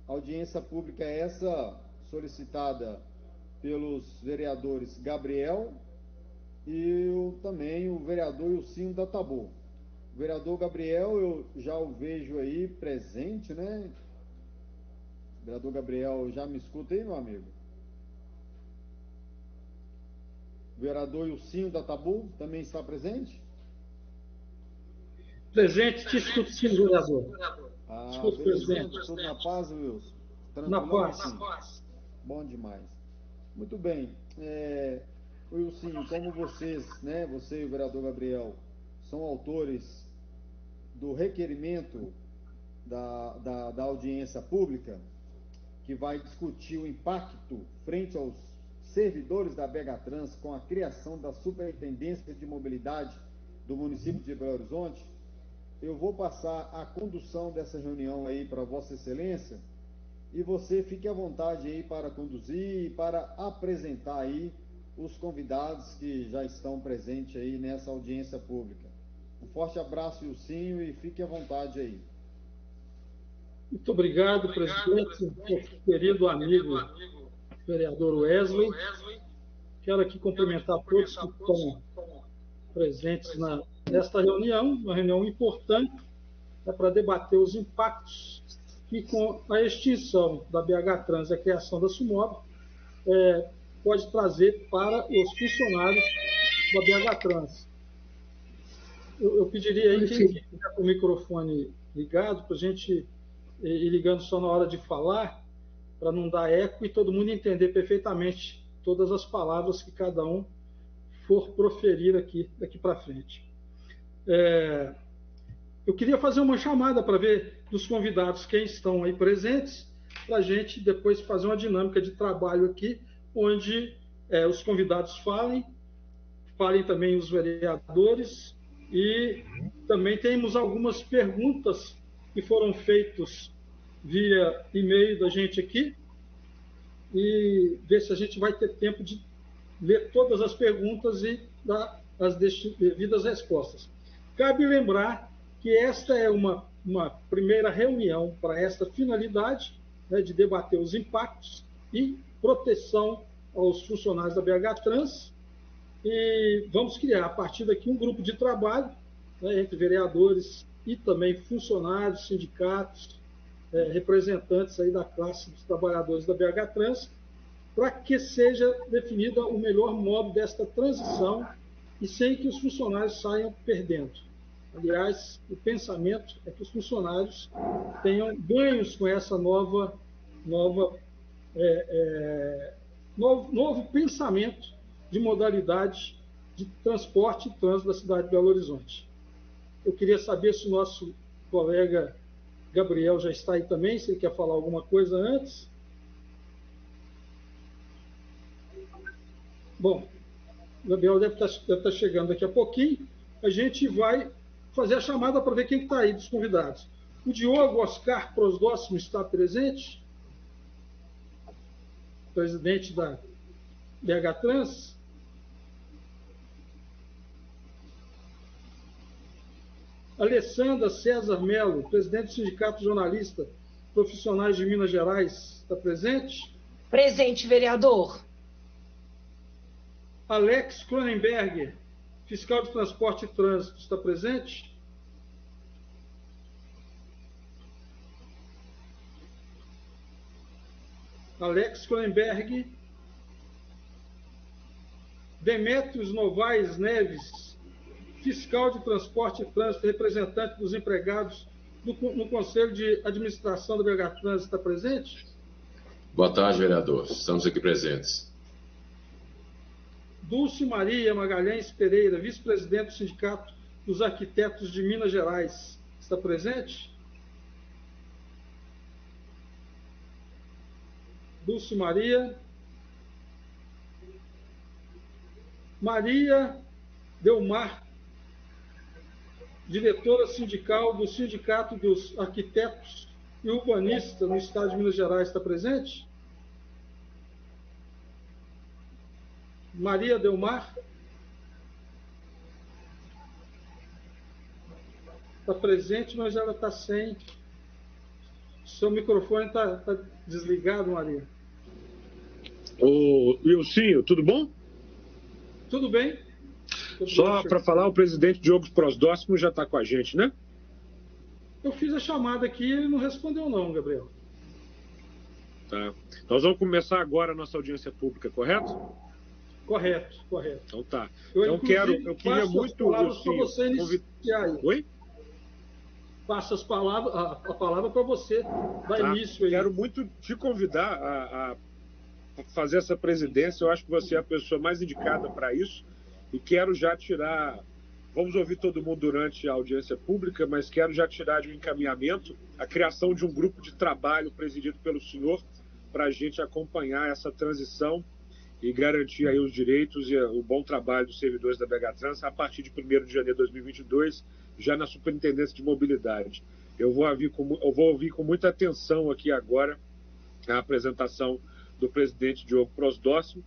Audiência pública é essa solicitada pelos vereadores Gabriel e também o vereador Ilcinho da Tabu. O vereador Gabriel, eu já o vejo aí presente, né? O vereador Gabriel, já me escuta aí, meu amigo? O vereador Ilcinho da Tabu também está presente? Presente, te escuto sim, vereador. Ah, Escuto, belezinha, presidente. tudo na paz, Wilson? Na Tranquilão, paz. Wilson? Bom demais. Muito bem. Wilson, como vocês, né, você e o vereador Gabriel, são autores do requerimento da audiência pública, que vai discutir o impacto frente aos servidores da BH-Trans com a criação da Superintendência de Mobilidade do município de Belo Horizonte, eu vou passar a condução dessa reunião aí para Vossa Excelência e você fique à vontade aí para conduzir e para apresentar aí os convidados que já estão presentes aí nessa audiência pública. Um forte abraço, Ilcinho, e fique à vontade aí. Muito obrigado, presidente, meu querido amigo vereador Wesley. Quero aqui cumprimentar todos que estão presentes nesta reunião, uma reunião importante para debater os impactos que, com a extinção da BH Trans e a criação da Sumob, pode trazer para os funcionários da BH Trans. Eu pediria aí, quem tiver com o microfone ligado, para a gente ir ligando só na hora de falar, para não dar eco e todo mundo entender perfeitamente todas as palavras que cada um for proferir daqui para frente. Eu queria fazer uma chamada para ver dos convidados quem estão aí presentes, para a gente depois fazer uma dinâmica de trabalho aqui, onde os convidados falem também os vereadores, e também temos algumas perguntas que foram feitas via e-mail da gente aqui, e ver se a gente vai ter tempo de ler todas as perguntas e dar as devidas respostas. Cabe lembrar que esta é uma primeira reunião para esta finalidade, né, de debater os impactos e proteção aos funcionários da BH Trans, e vamos criar, a partir daqui, um grupo de trabalho, né, entre vereadores e também funcionários, sindicatos, representantes aí da classe dos trabalhadores da BH Trans, para que seja definida o melhor modo desta transição e sem que os funcionários saiam perdendo. Aliás, o pensamento é que os funcionários tenham ganhos com essa novo pensamento de modalidade de transporte e trânsito da cidade de Belo Horizonte. Eu queria saber se o nosso colega Gabriel já está aí também, se ele quer falar alguma coisa antes. Bom, o Gabriel deve estar chegando daqui a pouquinho. A gente vai fazer a chamada para ver quem está aí dos convidados. O Diogo Oscar Prosdóximo está presente, presidente da BH Trans. Alessandra César Melo, presidente do Sindicato Jornalista Profissionais de Minas Gerais, está presente? Presente, vereador. Alex Cronenberger, fiscal de Transporte e Trânsito, está presente? Alex Cronenberg. Demétrios Novaes Neves, fiscal de Transporte e Trânsito, representante dos empregados no Conselho de Administração da BH Trans, está presente? Boa tarde, vereador. Estamos aqui presentes. Dulce Maria Magalhães Pereira, vice-presidente do Sindicato dos Arquitetos de Minas Gerais, está presente? Dulce Maria. Maria Delmar, diretora sindical do Sindicato dos Arquitetos e Urbanistas no Estado de Minas Gerais, está presente? Maria Delmar. Está presente, mas ela está sem Seu microfone está desligado, Maria. Ô, Wilsinho, tudo bom? Tudo bem? Só para falar, o presidente Diogo Prosdóximo já está com a gente, né? Eu fiz a chamada aqui e ele não respondeu não, Gabriel. Tá. Nós vamos começar agora a nossa audiência pública, correto? Correto. Então tá. Eu queria muito... Você iniciar aí. Oi? Passo a palavra para você dar início aí. Quero muito te convidar a fazer essa presidência. Eu acho que você é a pessoa mais indicada para isso. E quero já tirar... Vamos ouvir todo mundo durante a audiência pública, mas quero já tirar de um encaminhamento a criação de um grupo de trabalho presidido pelo senhor para a gente acompanhar essa transição e garantir aí os direitos e o bom trabalho dos servidores da BH Trans a partir de 1º de janeiro de 2022, já na Superintendência de Mobilidade. Eu vou ouvir com muita atenção aqui agora a apresentação do presidente Diogo Prosdóximo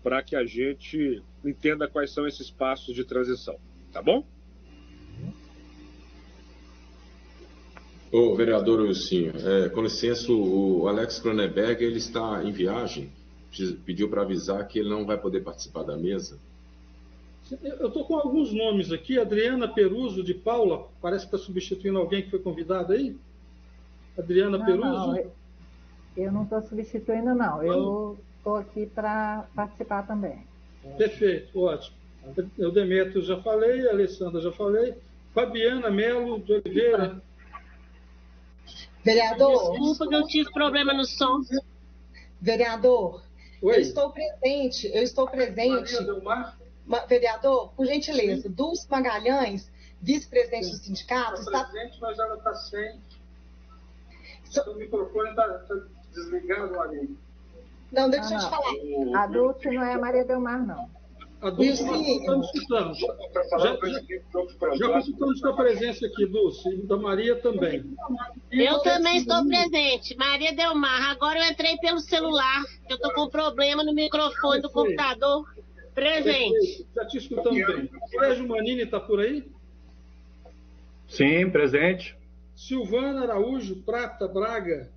para que a gente entenda quais são esses passos de transição. Tá bom? Ô, vereador Wilsinho, com licença, o Alex Cronenberg, ele está em viagem, pediu para avisar que ele não vai poder participar da mesa. Eu estou com alguns nomes aqui, Adriana Peruso de Paula, parece que está substituindo alguém que foi convidado aí. Adriana Peruso? Não, eu não estou substituindo, não. Eu estou aqui para participar também. Perfeito, ótimo. O Demetrio já falei, a Alessandra já falei. Fabiana Melo de Oliveira. Vereador. Desculpa que eu tive problema no som. Vereador, Oi. eu estou presente. Maria Delmar? Vereador, por gentileza, Dulce Magalhães, vice-presidente do sindicato, está presente, mas ela está sem. O microfone está desligado, Maria. Não, deixa eu te falar. A Dulce não é a Maria Delmar, não. A Dulce, nós estamos escutando. Já consultamos com a presença aqui, Dulce, e da Maria também. Eu também estou presente. Maria Delmar. Agora eu entrei pelo celular. Eu estou com problema no microfone do computador. Presente. Já te escutamos bem. Sérgio Manini está por aí? Sim, presente. Silvana Araújo Prata Braga.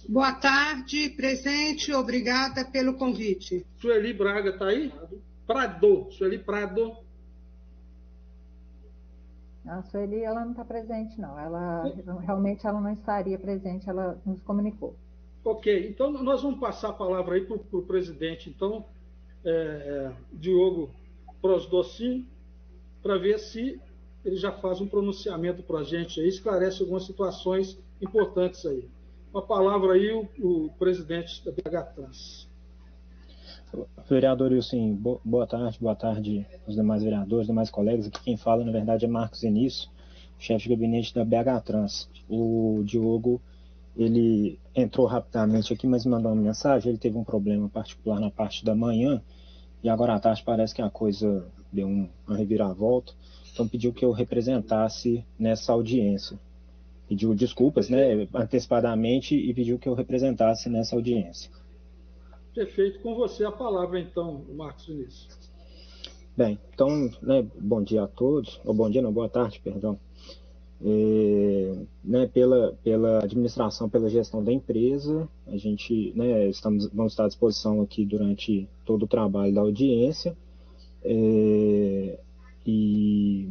Boa tarde, presente, obrigada pelo convite. Sueli Braga está aí? Sueli Prado. A Sueli, ela não está presente, não. Realmente ela não estaria presente, ela nos comunicou. Ok, então nós vamos passar a palavra aí para o presidente, então, Diogo Prosdóximo, para ver se ele já faz um pronunciamento para a gente aí, esclarece algumas situações importantes aí. Uma palavra aí, o presidente da BH Trans. Vereador Wilson, boa tarde aos demais vereadores, demais colegas. Aqui quem fala, na verdade, é Marcos Enício, chefe de gabinete da BH Trans. O Diogo, ele entrou rapidamente aqui, mas mandou uma mensagem, ele teve um problema particular na parte da manhã, e agora à tarde parece que a coisa deu uma reviravolta, então pediu que eu representasse nessa audiência. Pediu desculpas, né, antecipadamente, e pediu que eu representasse nessa audiência. Perfeito. Com você a palavra, então, Marcos Vinícius. Bem, então, né, bom dia a todos, ou bom dia, não, boa tarde, perdão. Pela administração, pela gestão da empresa, a gente, né, vamos estar à disposição aqui durante todo o trabalho da audiência, e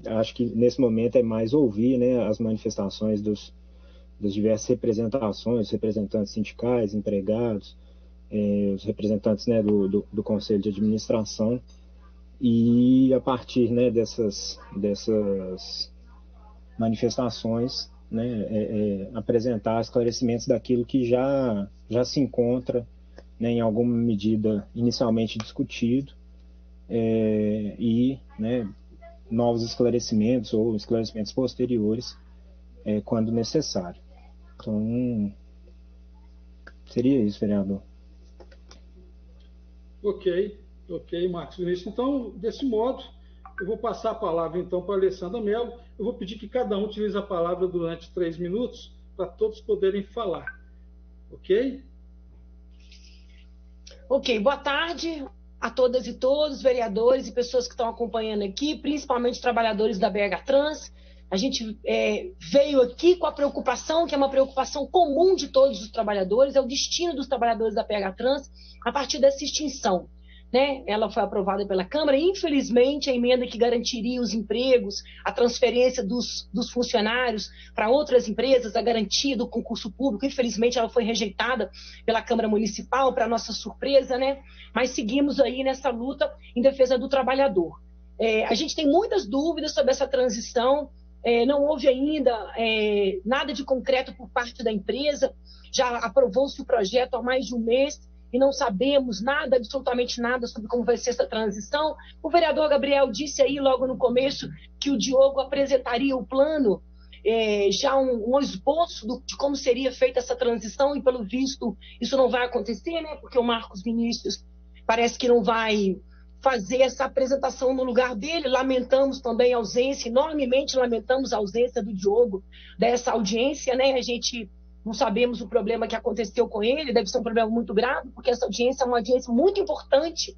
acho que nesse momento é mais ouvir, né, as manifestações das diversas representações, representantes sindicais, empregados, os representantes, né, do Conselho de Administração, e a partir, né, dessas manifestações, né, apresentar esclarecimentos daquilo que já se encontra, né, em alguma medida inicialmente discutido, e, né, novos esclarecimentos ou esclarecimentos posteriores quando necessário. Então, seria isso, vereador. Ok, Marcos Vinícius. Então, desse modo, eu vou passar a palavra, então, para a Alessandra Mello. Eu vou pedir que cada um utilize a palavra durante 3 minutos, para todos poderem falar. Ok? Ok, boa tarde a todas e todos, vereadores e pessoas que estão acompanhando aqui, principalmente trabalhadores da BH Trans. A gente veio aqui com a preocupação, que é uma preocupação comum de todos os trabalhadores, é o destino dos trabalhadores da PH Trans a partir dessa extinção. Né? Ela foi aprovada pela Câmara e, infelizmente, a emenda que garantiria os empregos, a transferência dos funcionários para outras empresas, a garantia do concurso público, infelizmente ela foi rejeitada pela Câmara Municipal, para nossa surpresa, né? Mas seguimos aí nessa luta em defesa do trabalhador. A gente tem muitas dúvidas sobre essa transição, não houve ainda nada de concreto por parte da empresa, já aprovou-se o projeto há mais de um mês, e não sabemos nada, absolutamente nada sobre como vai ser essa transição. O vereador Gabriel disse aí logo no começo que o Diogo apresentaria o plano, já um esboço de como seria feita essa transição, e pelo visto isso não vai acontecer, né? Porque o Marcos Vinícius parece que não vai fazer essa apresentação no lugar dele. Lamentamos também a ausência, enormemente lamentamos a ausência do Diogo dessa audiência, né? A gente não sabemos o problema que aconteceu com ele, deve ser um problema muito grave, porque essa audiência é uma audiência muito importante,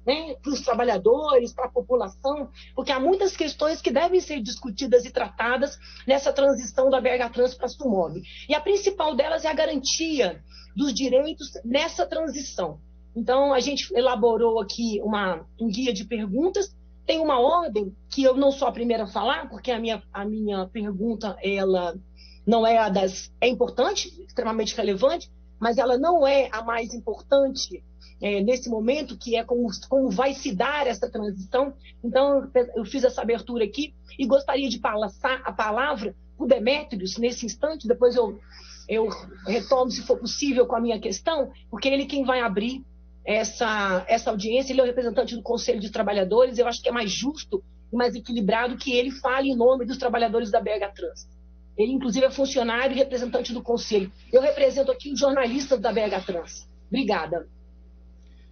né, para os trabalhadores, para a população, porque há muitas questões que devem ser discutidas e tratadas nessa transição da BH Trans para a Sumob. E a principal delas é a garantia dos direitos nessa transição. Então, a gente elaborou aqui um guia de perguntas, tem uma ordem que eu não sou a primeira a falar, porque a minha pergunta, ela não é é importante, extremamente relevante, mas ela não é a mais importante nesse momento, que é como vai se dar essa transição. Então, eu fiz essa abertura aqui e gostaria de passar a palavra para o Demétrios nesse instante, depois eu retomo, se for possível, com a minha questão, porque ele é quem vai abrir essa audiência, ele é o representante do Conselho de Trabalhadores, eu acho que é mais justo e mais equilibrado que ele fale em nome dos trabalhadores da BH Trans. Ele, inclusive, é funcionário e representante do Conselho. Eu represento aqui os jornalistas da BH Trans. Obrigada.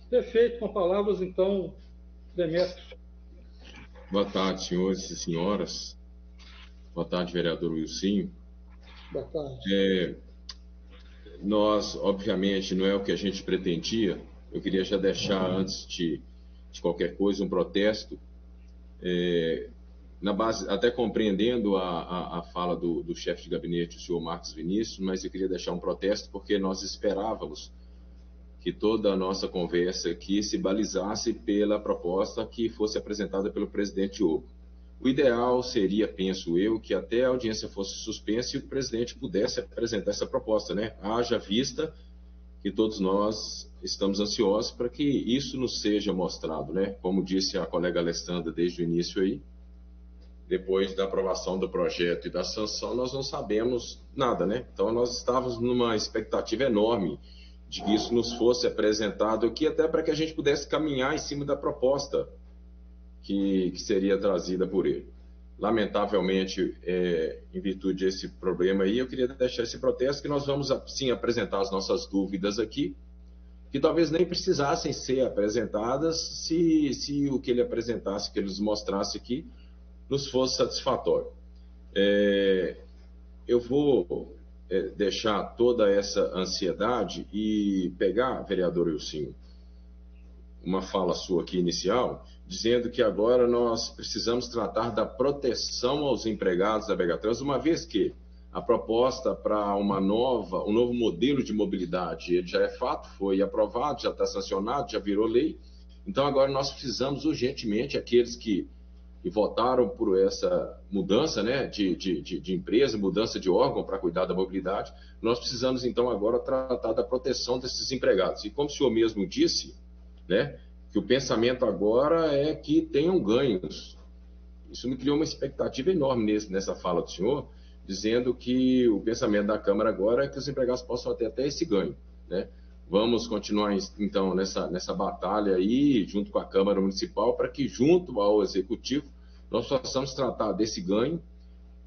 Perfeito. Com palavras, então, Demétrios. Boa tarde, senhores e senhoras. Boa tarde, vereador Wilsinho. Boa tarde. Nós, obviamente, não é o que a gente pretendia. Eu queria já deixar, antes de qualquer coisa, um protesto. Na base, até compreendendo a fala do chefe de gabinete, o senhor Marcos Vinícius, mas eu queria deixar um protesto porque nós esperávamos que toda a nossa conversa aqui se balizasse pela proposta que fosse apresentada pelo presidente Diogo. O ideal seria, penso eu, que até a audiência fosse suspensa e o presidente pudesse apresentar essa proposta, né? Haja vista que todos nós estamos ansiosos para que isso nos seja mostrado, né? Como disse a colega Alessandra desde o início aí, depois da aprovação do projeto e da sanção, nós não sabemos nada, né? Então, nós estávamos numa expectativa enorme de que isso nos fosse apresentado aqui, até para que a gente pudesse caminhar em cima da proposta que seria trazida por ele. Lamentavelmente, em virtude desse problema aí, eu queria deixar esse protesto, que nós vamos, sim, apresentar as nossas dúvidas aqui, que talvez nem precisassem ser apresentadas se o que ele apresentasse, que ele nos mostrasse aqui, nos fosse satisfatório. Eu vou deixar toda essa ansiedade e pegar, vereador Wilsinho, uma fala sua aqui inicial, dizendo que agora nós precisamos tratar da proteção aos empregados da BH Trans, uma vez que a proposta para um novo modelo de mobilidade, ele já é fato, foi aprovado, já está sancionado, já virou lei. Então agora nós precisamos urgentemente, aqueles que votaram por essa mudança, né, de empresa, mudança de órgão para cuidar da mobilidade, nós precisamos então agora tratar da proteção desses empregados. E como o senhor mesmo disse, né, que o pensamento agora é que tenham ganhos. Isso me criou uma expectativa enorme nessa fala do senhor, dizendo que o pensamento da Câmara agora é que os empregados possam ter até esse ganho, né? Vamos continuar, então, nessa batalha aí, junto com a Câmara Municipal, para que, junto ao Executivo, nós possamos tratar desse ganho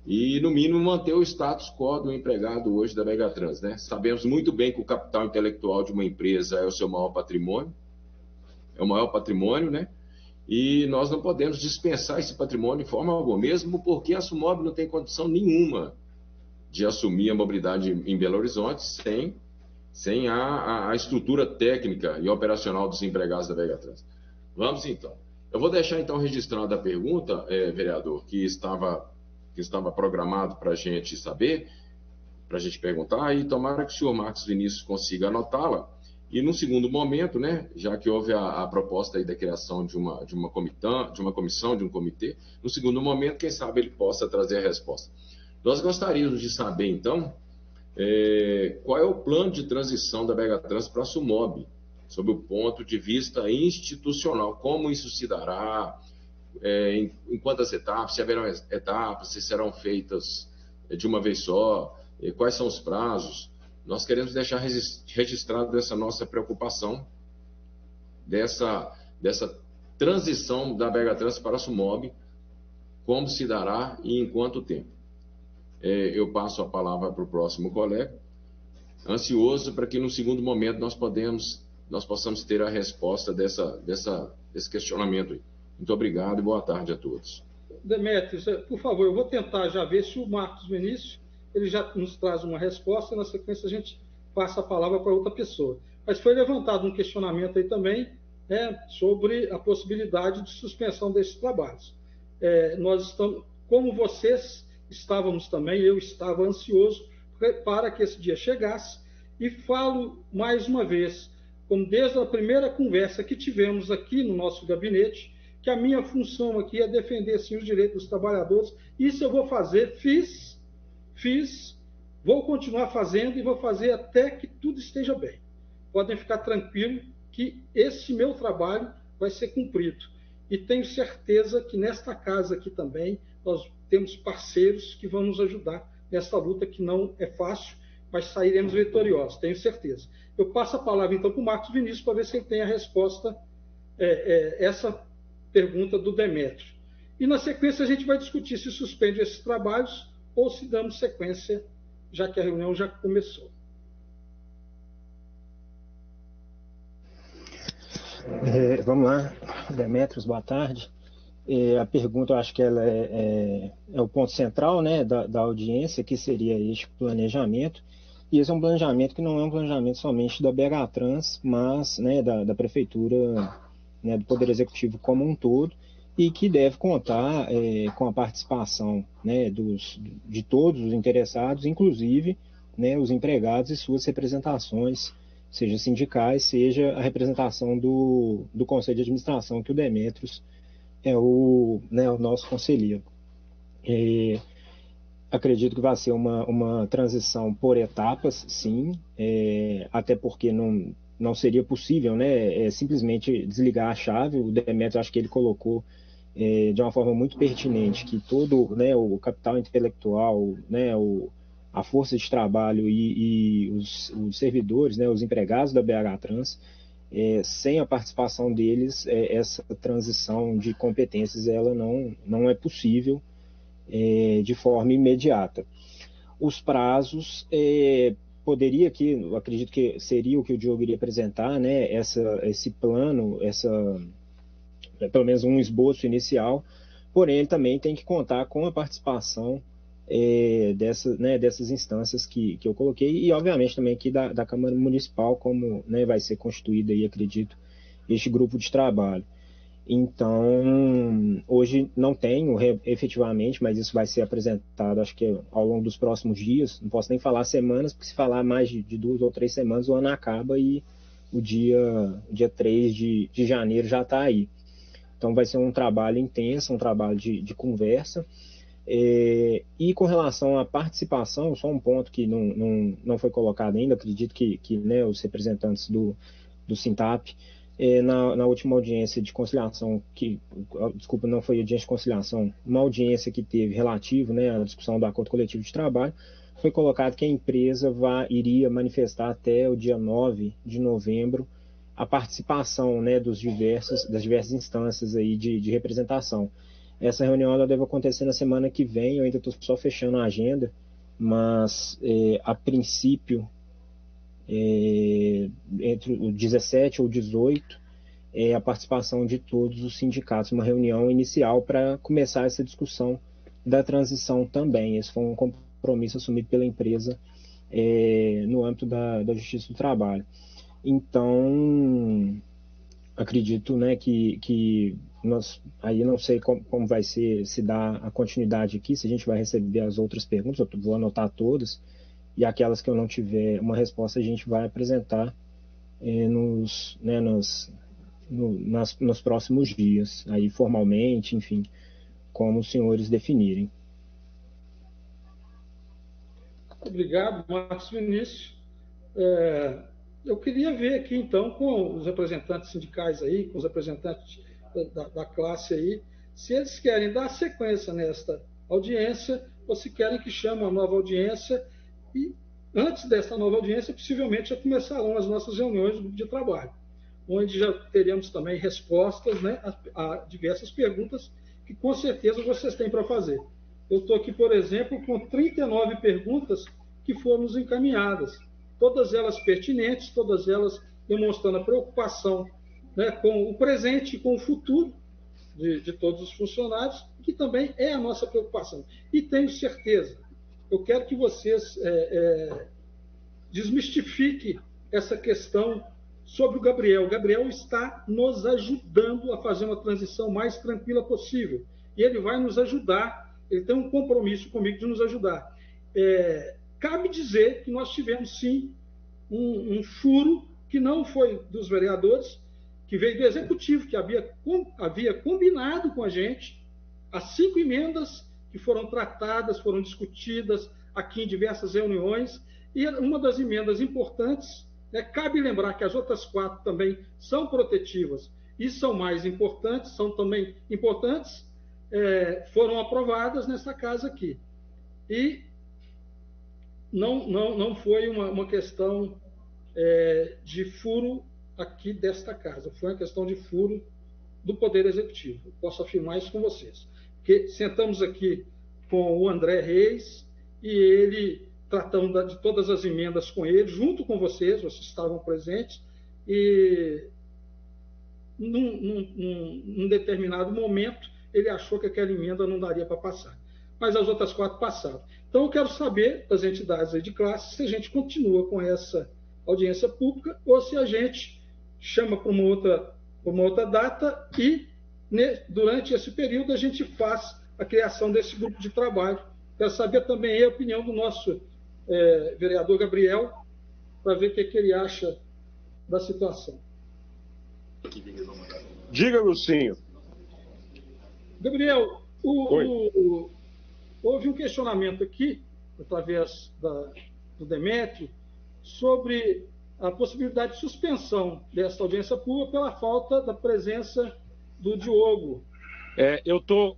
e, no mínimo, manter o status quo do empregado hoje da BH Trans, né? Sabemos muito bem que o capital intelectual de uma empresa é o seu maior patrimônio, né? E nós não podemos dispensar esse patrimônio de forma alguma, mesmo porque a Sumob não tem condição nenhuma de assumir a mobilidade em Belo Horizonte sem a estrutura técnica e operacional dos empregados da BH Trans. Vamos então. Eu vou deixar então registrada a pergunta, vereador, que estava que estava programado para a gente saber, para a gente perguntar, e tomara que o senhor Marcos Vinícius consiga anotá-la. E, num segundo momento, né, já que houve a proposta aí da criação de uma comissão, de um comitê, no segundo momento, quem sabe ele possa trazer a resposta. Nós gostaríamos de saber, então, qual é o plano de transição da Begatrans para a Sumob, sob o ponto de vista institucional, como isso se dará, em quantas etapas, se haverão etapas, se serão feitas de uma vez só, quais são os prazos. Nós queremos deixar registrado essa nossa preocupação, dessa transição da Begatrans para a Sumob, como se dará e em quanto tempo. Eu passo a palavra para o próximo colega, ansioso para que no segundo momento nós possamos ter a resposta desse questionamento aí. Muito obrigado e boa tarde a todos. Demetrios, por favor, eu vou tentar já ver se o Marcos Vinícius ele já nos traz uma resposta, e na sequência a gente passa a palavra para outra pessoa. Mas foi levantado um questionamento aí também, né, sobre a possibilidade de suspensão desses trabalhos. Nós estamos, como vocês estávamos também, eu estava ansioso para que esse dia chegasse, e falo mais uma vez, como desde a primeira conversa que tivemos aqui no nosso gabinete, que a minha função aqui é defender sim, os direitos dos trabalhadores. Isso eu vou fazer, fiz, vou continuar fazendo e vou fazer até que tudo esteja bem. Podem ficar tranquilos que esse meu trabalho vai ser cumprido. E tenho certeza que nesta casa aqui também nós temos parceiros que vão nos ajudar nessa luta que não é fácil, mas sairemos vitoriosos, tenho certeza. Eu passo a palavra então para o Marcos Vinícius para ver se ele tem a resposta essa pergunta do Demétrio. E na sequência a gente vai discutir se suspende esses trabalhos ou se damos sequência, já que a reunião já começou. Vamos lá, Demétrios, boa tarde. A pergunta, eu acho que ela é o ponto central, né, da audiência, que seria este planejamento. E esse é um planejamento que não é um planejamento somente da Begatrans, mas, né, da Prefeitura, né, do Poder Executivo como um todo, e que deve contar com a participação, né, de todos os interessados, inclusive, né, os empregados e suas representações, seja sindicais, seja a representação do Conselho de Administração, que o Demétrios é o nosso conselheiro. Acredito que vai ser uma transição por etapas, sim, até porque não seria possível, né, simplesmente desligar a chave. O Demétrios, acho que ele colocou de uma forma muito pertinente que todo, né, o capital intelectual, né, a força de trabalho e os servidores, né, os empregados da BH Trans, sem a participação deles, essa transição de competências ela não é possível de forma imediata. Os prazos eu acredito que seria o que o Diogo iria apresentar, né, esse plano, pelo menos um esboço inicial, porém ele também tem que contar com a participação dessas instâncias que eu coloquei, e obviamente também aqui da Câmara Municipal, como, né, vai ser constituído aí, acredito, este grupo de trabalho. Então, hoje não tenho efetivamente, mas isso vai ser apresentado, acho que ao longo dos próximos dias. Não posso nem falar semanas, porque se falar mais de 2 ou 3 semanas, o ano acaba e o dia 3 de janeiro já está aí. Então, vai ser um trabalho intenso, um trabalho de conversa. E com relação à participação, só um ponto que não foi colocado ainda, acredito que né, os representantes do Sintap, na última audiência de conciliação, desculpa, não foi audiência de conciliação, uma audiência que teve relativo, né, à discussão do acordo coletivo de trabalho, foi colocado que a empresa iria manifestar até o dia 9 de novembro a participação, né, das diversas instâncias aí de representação. Essa reunião ela deve acontecer na semana que vem, eu ainda estou só fechando a agenda, mas a princípio, entre o 17 ou 18, a participação de todos os sindicatos, uma reunião inicial para começar essa discussão da transição também. Esse foi um compromisso assumido pela empresa no âmbito da Justiça do Trabalho. Então, acredito, né, que aí não sei como vai ser, se dá a continuidade aqui, se a gente vai receber as outras perguntas, eu vou anotar todas, e aquelas que eu não tiver uma resposta, a gente vai apresentar nos próximos dias, aí formalmente, enfim, como os senhores definirem. Obrigado, Marcos Vinícius. Eu queria ver aqui, então, com os representantes sindicais aí, com os representantes da classe aí, se eles querem dar sequência nesta audiência ou se querem que chame uma nova audiência e, antes dessa nova audiência, possivelmente já começarão as nossas reuniões de trabalho, onde já teremos também respostas, né, a diversas perguntas que, com certeza, vocês têm para fazer. Eu estou aqui, por exemplo, com 39 perguntas que foram nos encaminhadas, todas elas pertinentes, todas elas demonstrando a preocupação, né, com o presente e com o futuro de todos os funcionários, que também é a nossa preocupação. E tenho certeza, eu quero que vocês desmistifiquem essa questão sobre o Gabriel. O Gabriel está nos ajudando a fazer uma transição mais tranquila possível. E ele vai nos ajudar, ele tem um compromisso comigo de nos ajudar. Cabe dizer que nós tivemos, sim, um furo que não foi dos vereadores, que veio do Executivo, que havia combinado com a gente as 5 emendas que foram tratadas, foram discutidas aqui em diversas reuniões, e uma das emendas importantes, cabe lembrar que as outras 4 também são protetivas e são mais importantes, são também importantes, foram aprovadas nessa casa aqui. E não foi uma questão de furo aqui desta casa, foi uma questão de furo do Poder Executivo. Eu posso afirmar isso com vocês. Porque sentamos aqui com o André Reis e ele tratando de todas as emendas com ele, junto com vocês estavam presentes, e num determinado momento ele achou que aquela emenda não daria para passar. Mas as outras 4 passaram. Então eu quero saber das entidades aí de classe se a gente continua com essa audiência pública ou se a gente chama para uma outra data e, durante esse período, a gente faz a criação desse grupo de trabalho. Quero saber também a opinião do nosso vereador Gabriel, para ver o que ele acha da situação. Diga, Lucinho. Gabriel, houve um questionamento aqui, através do Demétrio, sobre a possibilidade de suspensão dessa audiência pública pela falta da presença do Diogo.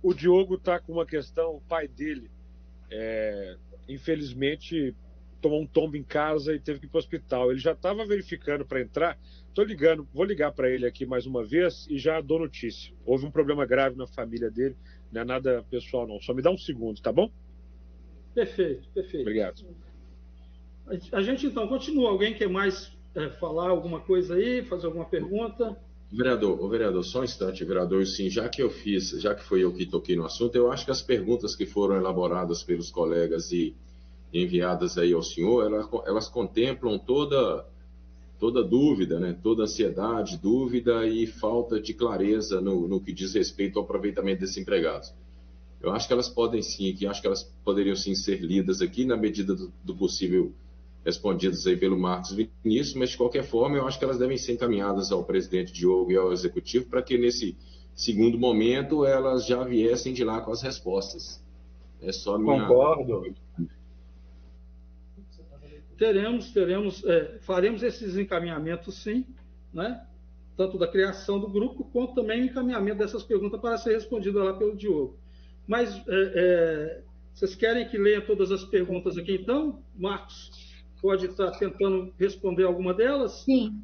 O Diogo está com uma questão, o pai dele, infelizmente, tomou um tombo em casa e teve que ir para o hospital. Ele já estava verificando para entrar, vou ligar para ele aqui mais uma vez e já dou notícia. Houve um problema grave na família dele, não é nada pessoal não, só me dá um segundo, tá bom? Perfeito. Obrigado. A gente, então, continua. Alguém quer mais falar alguma coisa aí, fazer alguma pergunta? Vereador, só um instante, vereador, sim, já que foi eu que toquei no assunto, eu acho que as perguntas que foram elaboradas pelos colegas e enviadas aí ao senhor, elas contemplam toda dúvida, né? Toda ansiedade, dúvida e falta de clareza no que diz respeito ao aproveitamento desses empregados. Eu acho que elas poderiam sim ser lidas aqui na medida do possível, respondidas aí pelo Marcos Vinícius, mas de qualquer forma eu acho que elas devem ser encaminhadas ao presidente Diogo e ao executivo para que nesse segundo momento elas já viessem de lá com as respostas. É só a minha... Concordo. Faremos esses encaminhamentos sim, né? Tanto da criação do grupo, quanto também o encaminhamento dessas perguntas para ser respondida lá pelo Diogo. Mas vocês querem que leia todas as perguntas aqui então? Marcos pode estar tentando responder alguma delas? Sim.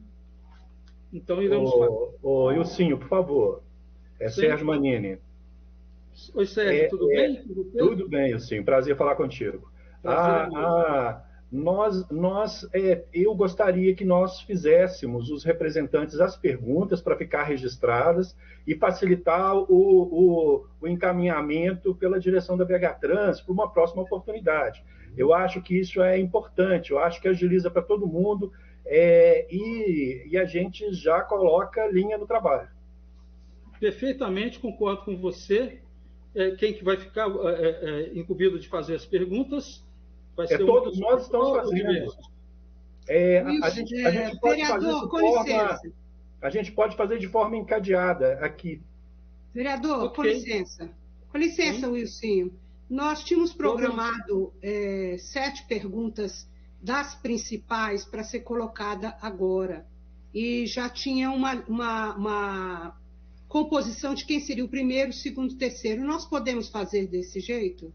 Então iremos fazer. Ilcinho, por favor. Sérgio Manini. Oi, Sérgio, tudo bem? Tudo bem, Ilcinho. Prazer falar contigo. Eu gostaria que nós fizéssemos, os representantes, as perguntas para ficar registradas e facilitar o encaminhamento pela direção da BH Trans para uma próxima oportunidade. Eu acho que isso é importante, eu acho que agiliza para todo mundo e a gente já coloca linha no trabalho. Perfeitamente, concordo com você. Quem que vai ficar incumbido de fazer as perguntas vai ser todos nós estamos fazendo. A gente pode fazer de forma encadeada aqui. Vereador, com licença. Com licença, Wilsinho. Nós tínhamos programado 7 perguntas das principais para ser colocada agora. E já tinha uma composição de quem seria o primeiro, o segundo, o terceiro. Nós podemos fazer desse jeito?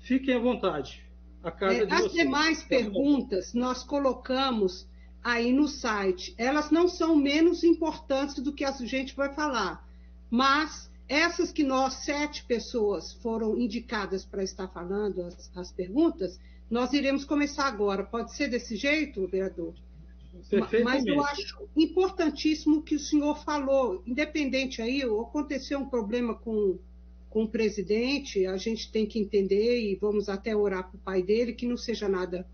Fiquem à vontade. A casa de as vocês. Demais perguntas nós colocamos aí no site. Elas não são menos importantes do que a gente vai falar. Mas essas que nós, 7 pessoas, foram indicadas para estar falando as perguntas, nós iremos começar agora. Pode ser desse jeito, vereador? Mas eu acho importantíssimo o que o senhor falou. Independente aí, aconteceu um problema com o presidente, a gente tem que entender e vamos até orar para o pai dele, que não seja nada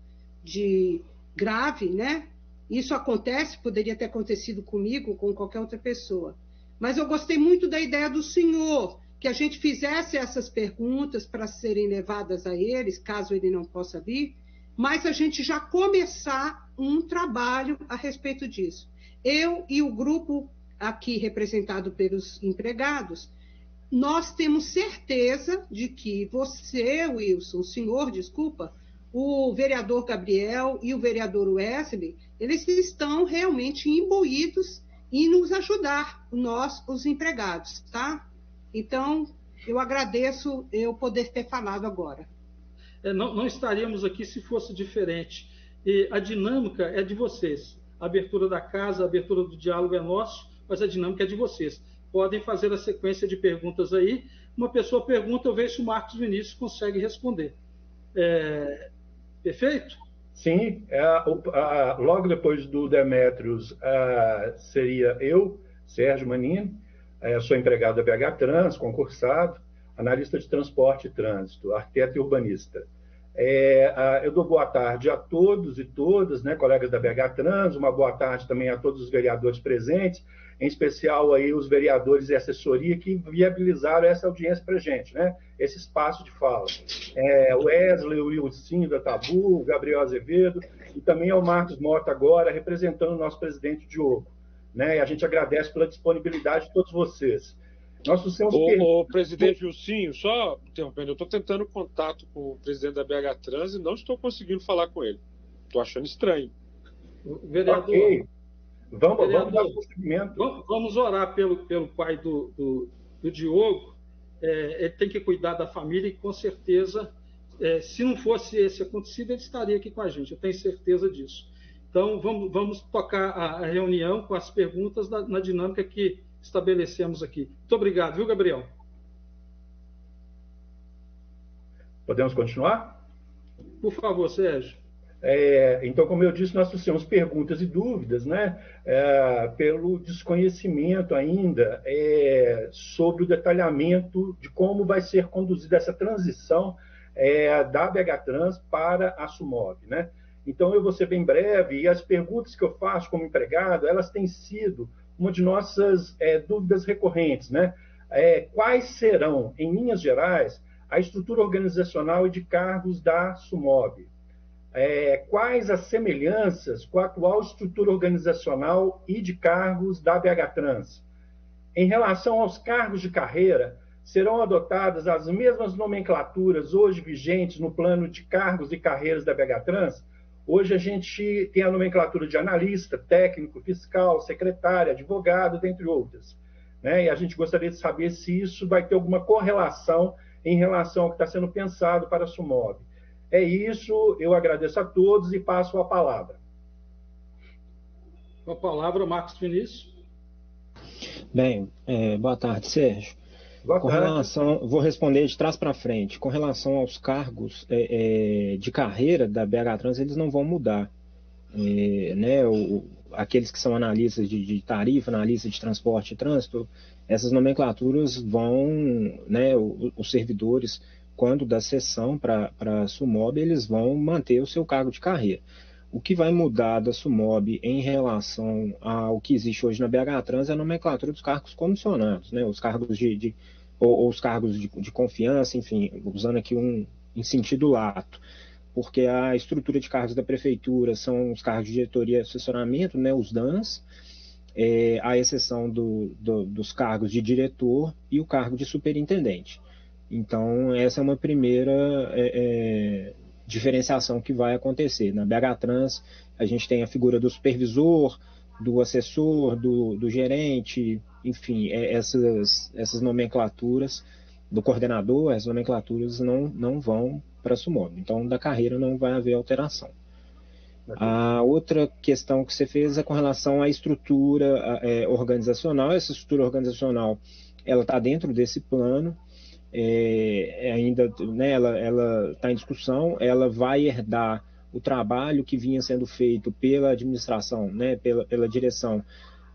de grave, né? Isso acontece, poderia ter acontecido comigo, com qualquer outra pessoa. Mas eu gostei muito da ideia do senhor, que a gente fizesse essas perguntas para serem levadas a eles, caso ele não possa vir, mas a gente já começar um trabalho a respeito disso. Eu e o grupo aqui representado pelos empregados, nós temos certeza de que você, Wilson, o senhor, desculpa, o vereador Gabriel e o vereador Wesley, eles estão realmente imbuídos em nos ajudar, nós, os empregados, tá? Então, eu agradeço eu poder ter falado agora. Não estaríamos aqui se fosse diferente. E a dinâmica é de vocês. A abertura da casa, a abertura do diálogo é nosso, mas a dinâmica é de vocês. Podem fazer a sequência de perguntas aí. Uma pessoa pergunta, eu vejo se o Marcos Vinícius consegue responder. Perfeito? Sim. Logo depois do Demétrios, seria eu, Sérgio Manini, sou empregado da BH Trans, concursado, analista de transporte e trânsito, arquiteto e urbanista. Eu dou boa tarde a todos e todas, né, colegas da BH Trans, uma boa tarde também a todos os vereadores presentes, em especial aí os vereadores e assessoria que viabilizaram essa audiência para a gente, né, esse espaço de fala. O Wesley, o Wilson da Tabu, o Gabriel Azevedo, e também ao Marcos Mota agora, representando o nosso presidente Diogo. Né, e a gente agradece pela disponibilidade de todos vocês. O presidente Wilson, só interrompendo, eu estou tentando contato com o presidente da BH Trans e não estou conseguindo falar com ele. Estou achando estranho. Vereador, okay. Vamos dar prosseguimento. Vamos orar pelo pai do Diogo. Ele tem que cuidar da família e, com certeza, se não fosse esse acontecido, ele estaria aqui com a gente. Eu tenho certeza disso. Então, vamos tocar a reunião com as perguntas na dinâmica que estabelecemos aqui. Muito obrigado, viu, Gabriel? Podemos continuar? Por favor, Sérgio. Então, como eu disse, nós fizemos perguntas e dúvidas, né, pelo desconhecimento ainda sobre o detalhamento de como vai ser conduzida essa transição da BH Trans para a SUMOB, né? Então, eu vou ser bem breve, e as perguntas que eu faço como empregado, elas têm sido uma de nossas dúvidas recorrentes, né? Quais serão, em linhas gerais, a estrutura organizacional e de cargos da SUMOB? Quais as semelhanças com a atual estrutura organizacional e de cargos da BH Trans? Em relação aos cargos de carreira, serão adotadas as mesmas nomenclaturas hoje vigentes no plano de cargos e carreiras da BH Trans? Hoje a gente tem a nomenclatura de analista, técnico, fiscal, secretário, advogado, dentre outras. Né? E a gente gostaria de saber se isso vai ter alguma correlação em relação ao que está sendo pensado para a SUMOB. É isso, eu agradeço a todos e passo a palavra. Com a palavra, Marcos Vinícius. Bem, boa tarde, Sérgio. Com relação, vou responder de trás para frente. Com relação aos cargos de carreira da BH Trans, eles não vão mudar. Né, aqueles que são analistas de tarifa, analistas de transporte e trânsito, essas nomenclaturas vão, né, os servidores, quando da sessão para a SUMOB, eles vão manter o seu cargo de carreira. o que vai mudar da SUMOB em relação ao que existe hoje na BH Trans é a nomenclatura dos cargos comissionados, né? Os cargos ou os cargos de confiança, enfim, usando aqui em sentido lato, porque a estrutura de cargos da prefeitura são os cargos de diretoria e assessoramento, né, os DANs, à exceção dos cargos de diretor e o cargo de superintendente. Então, essa é uma primeira diferenciação que vai acontecer. Na BH Trans, a gente tem a figura do supervisor, do assessor, do gerente, enfim, essas nomenclaturas, do coordenador, as nomenclaturas não vão para a SUMOB. Então, da carreira não vai haver alteração. A outra questão que você fez é com relação à estrutura organizacional. Essa estrutura organizacional, ela está dentro desse plano, ainda, né, ela está em discussão, ela vai herdar o trabalho que vinha sendo feito pela administração, né, pela direção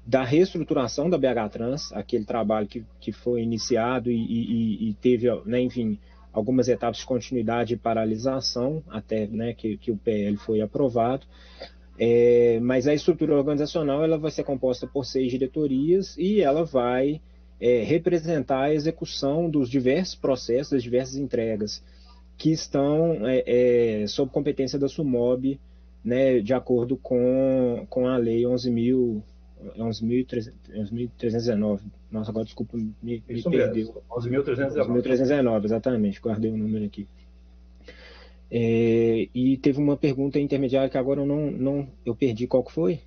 da reestruturação da BH Trans, aquele trabalho que foi iniciado e teve, né, enfim, algumas etapas de continuidade e paralisação, até, né, que o PL foi aprovado. Mas a estrutura organizacional ela vai ser composta por 6 diretorias e ela vai representar a execução dos diversos processos, das diversas entregas que estão sob competência da SUMOB, né, de acordo com a Lei 11.319. Nossa, agora desculpa, me perdeu. 11.319, exatamente, guardei o número aqui. E teve uma pergunta intermediária que agora eu perdi, qual que foi?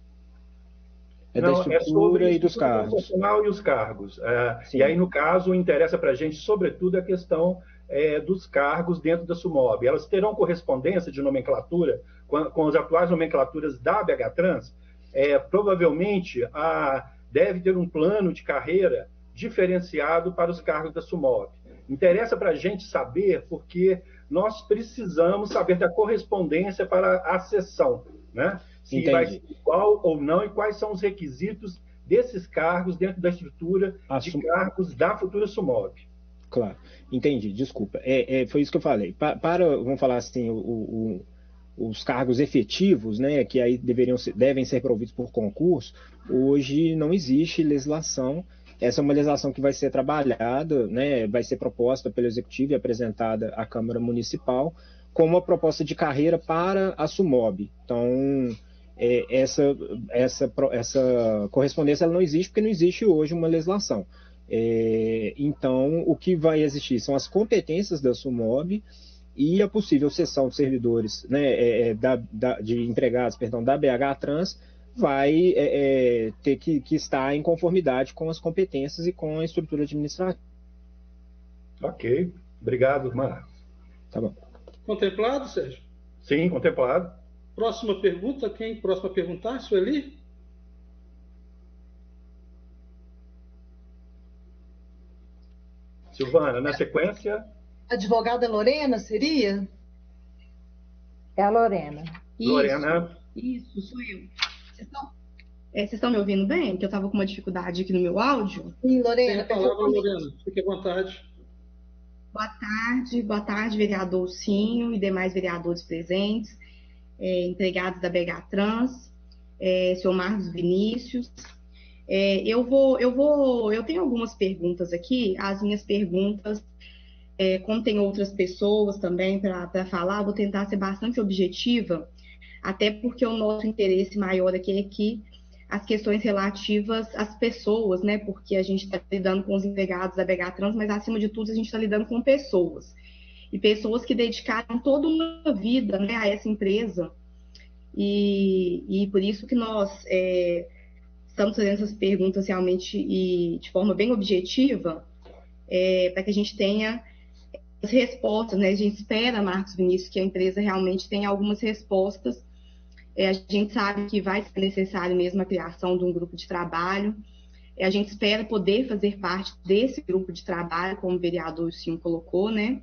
Da estrutura e dos cargos. E os cargos. E aí, no caso, interessa para a gente, sobretudo, a questão dos cargos dentro da SUMOB. Elas terão correspondência de nomenclatura com as atuais nomenclaturas da BH Trans? Provavelmente, deve ter um plano de carreira diferenciado para os cargos da SUMOB. Interessa para a gente saber, porque nós precisamos saber da correspondência para a sessão, né? Se vai ser igual ou não e quais são os requisitos desses cargos dentro da estrutura de cargos da futura SUMOB. Claro, entendi, desculpa. Foi isso que eu falei. Vamos falar assim, os cargos efetivos, né, que aí devem ser providos por concurso, hoje não existe legislação. Essa é uma legislação que vai ser trabalhada, né, vai ser proposta pelo Executivo e apresentada à Câmara Municipal como uma proposta de carreira para a SUMOB. Então, essa correspondência ela não existe porque não existe hoje uma legislação. Então, o que vai existir são as competências da SUMOB e a possível cessão de servidores, né, de empregados, da BH Trans, vai ter que estar em conformidade com as competências e com a estrutura administrativa. Ok, obrigado, Marcos. Tá bom. Contemplado, Sérgio? Sim, contemplado. Próxima pergunta, quem próximo a perguntar? Sueli? Silvana, na sequência... Advogada Lorena, seria? É a Lorena. Lorena. Isso, sou eu. Vocês estão me ouvindo bem? Que eu estava com uma dificuldade aqui no meu áudio. Sim, Lorena. Tem a palavra, Lorena. Fique à vontade. Boa tarde, vereador Ursinho e demais vereadores presentes, empregados da BH Trans, senhor Marcos Vinícius. Eu tenho algumas perguntas aqui. As minhas perguntas, como tem outras pessoas também para falar, vou tentar ser bastante objetiva, até porque o nosso interesse maior aqui é que as questões relativas às pessoas, né? Porque a gente está lidando com os empregados da BH Trans, mas acima de tudo a gente está lidando com pessoas. E pessoas que dedicaram toda uma vida, né, a essa empresa. E por isso que nós estamos fazendo essas perguntas realmente e de forma bem objetiva, para que a gente tenha as respostas, né? A gente espera, Marcos Vinícius, que a empresa realmente tenha algumas respostas. A gente sabe que vai ser necessário mesmo a criação de um grupo de trabalho. A gente espera poder fazer parte desse grupo de trabalho, como o vereador Ursinho colocou, né?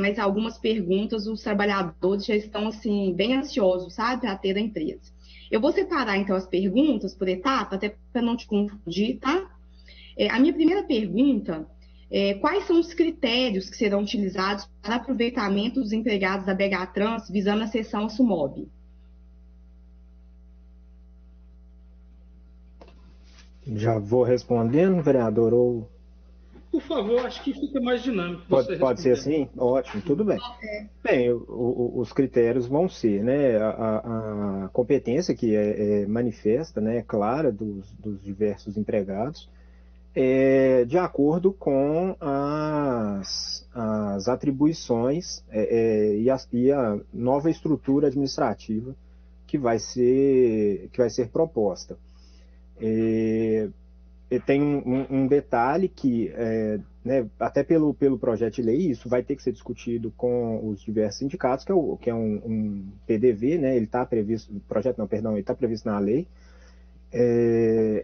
Mas algumas perguntas, os trabalhadores já estão, assim, bem ansiosos, sabe, para ter da empresa. Eu vou separar, então, as perguntas por etapa, até para não te confundir, tá? A minha primeira pergunta quais são os critérios que serão utilizados para aproveitamento dos empregados da BH Trans visando a cessão à SUMOB? Já vou respondendo, vereador, ou... Por favor, acho que fica mais dinâmico. Pode ser assim? Ótimo, tudo bem. Bem, os critérios vão ser, né, a competência que é manifesta, né, clara dos diversos empregados, de acordo com as atribuições e a nova estrutura administrativa que vai ser proposta. Tem um detalhe que, né, até pelo projeto de lei, isso vai ter que ser discutido com os diversos sindicatos, que é um PDV, né, ele está previsto, ele está previsto na lei.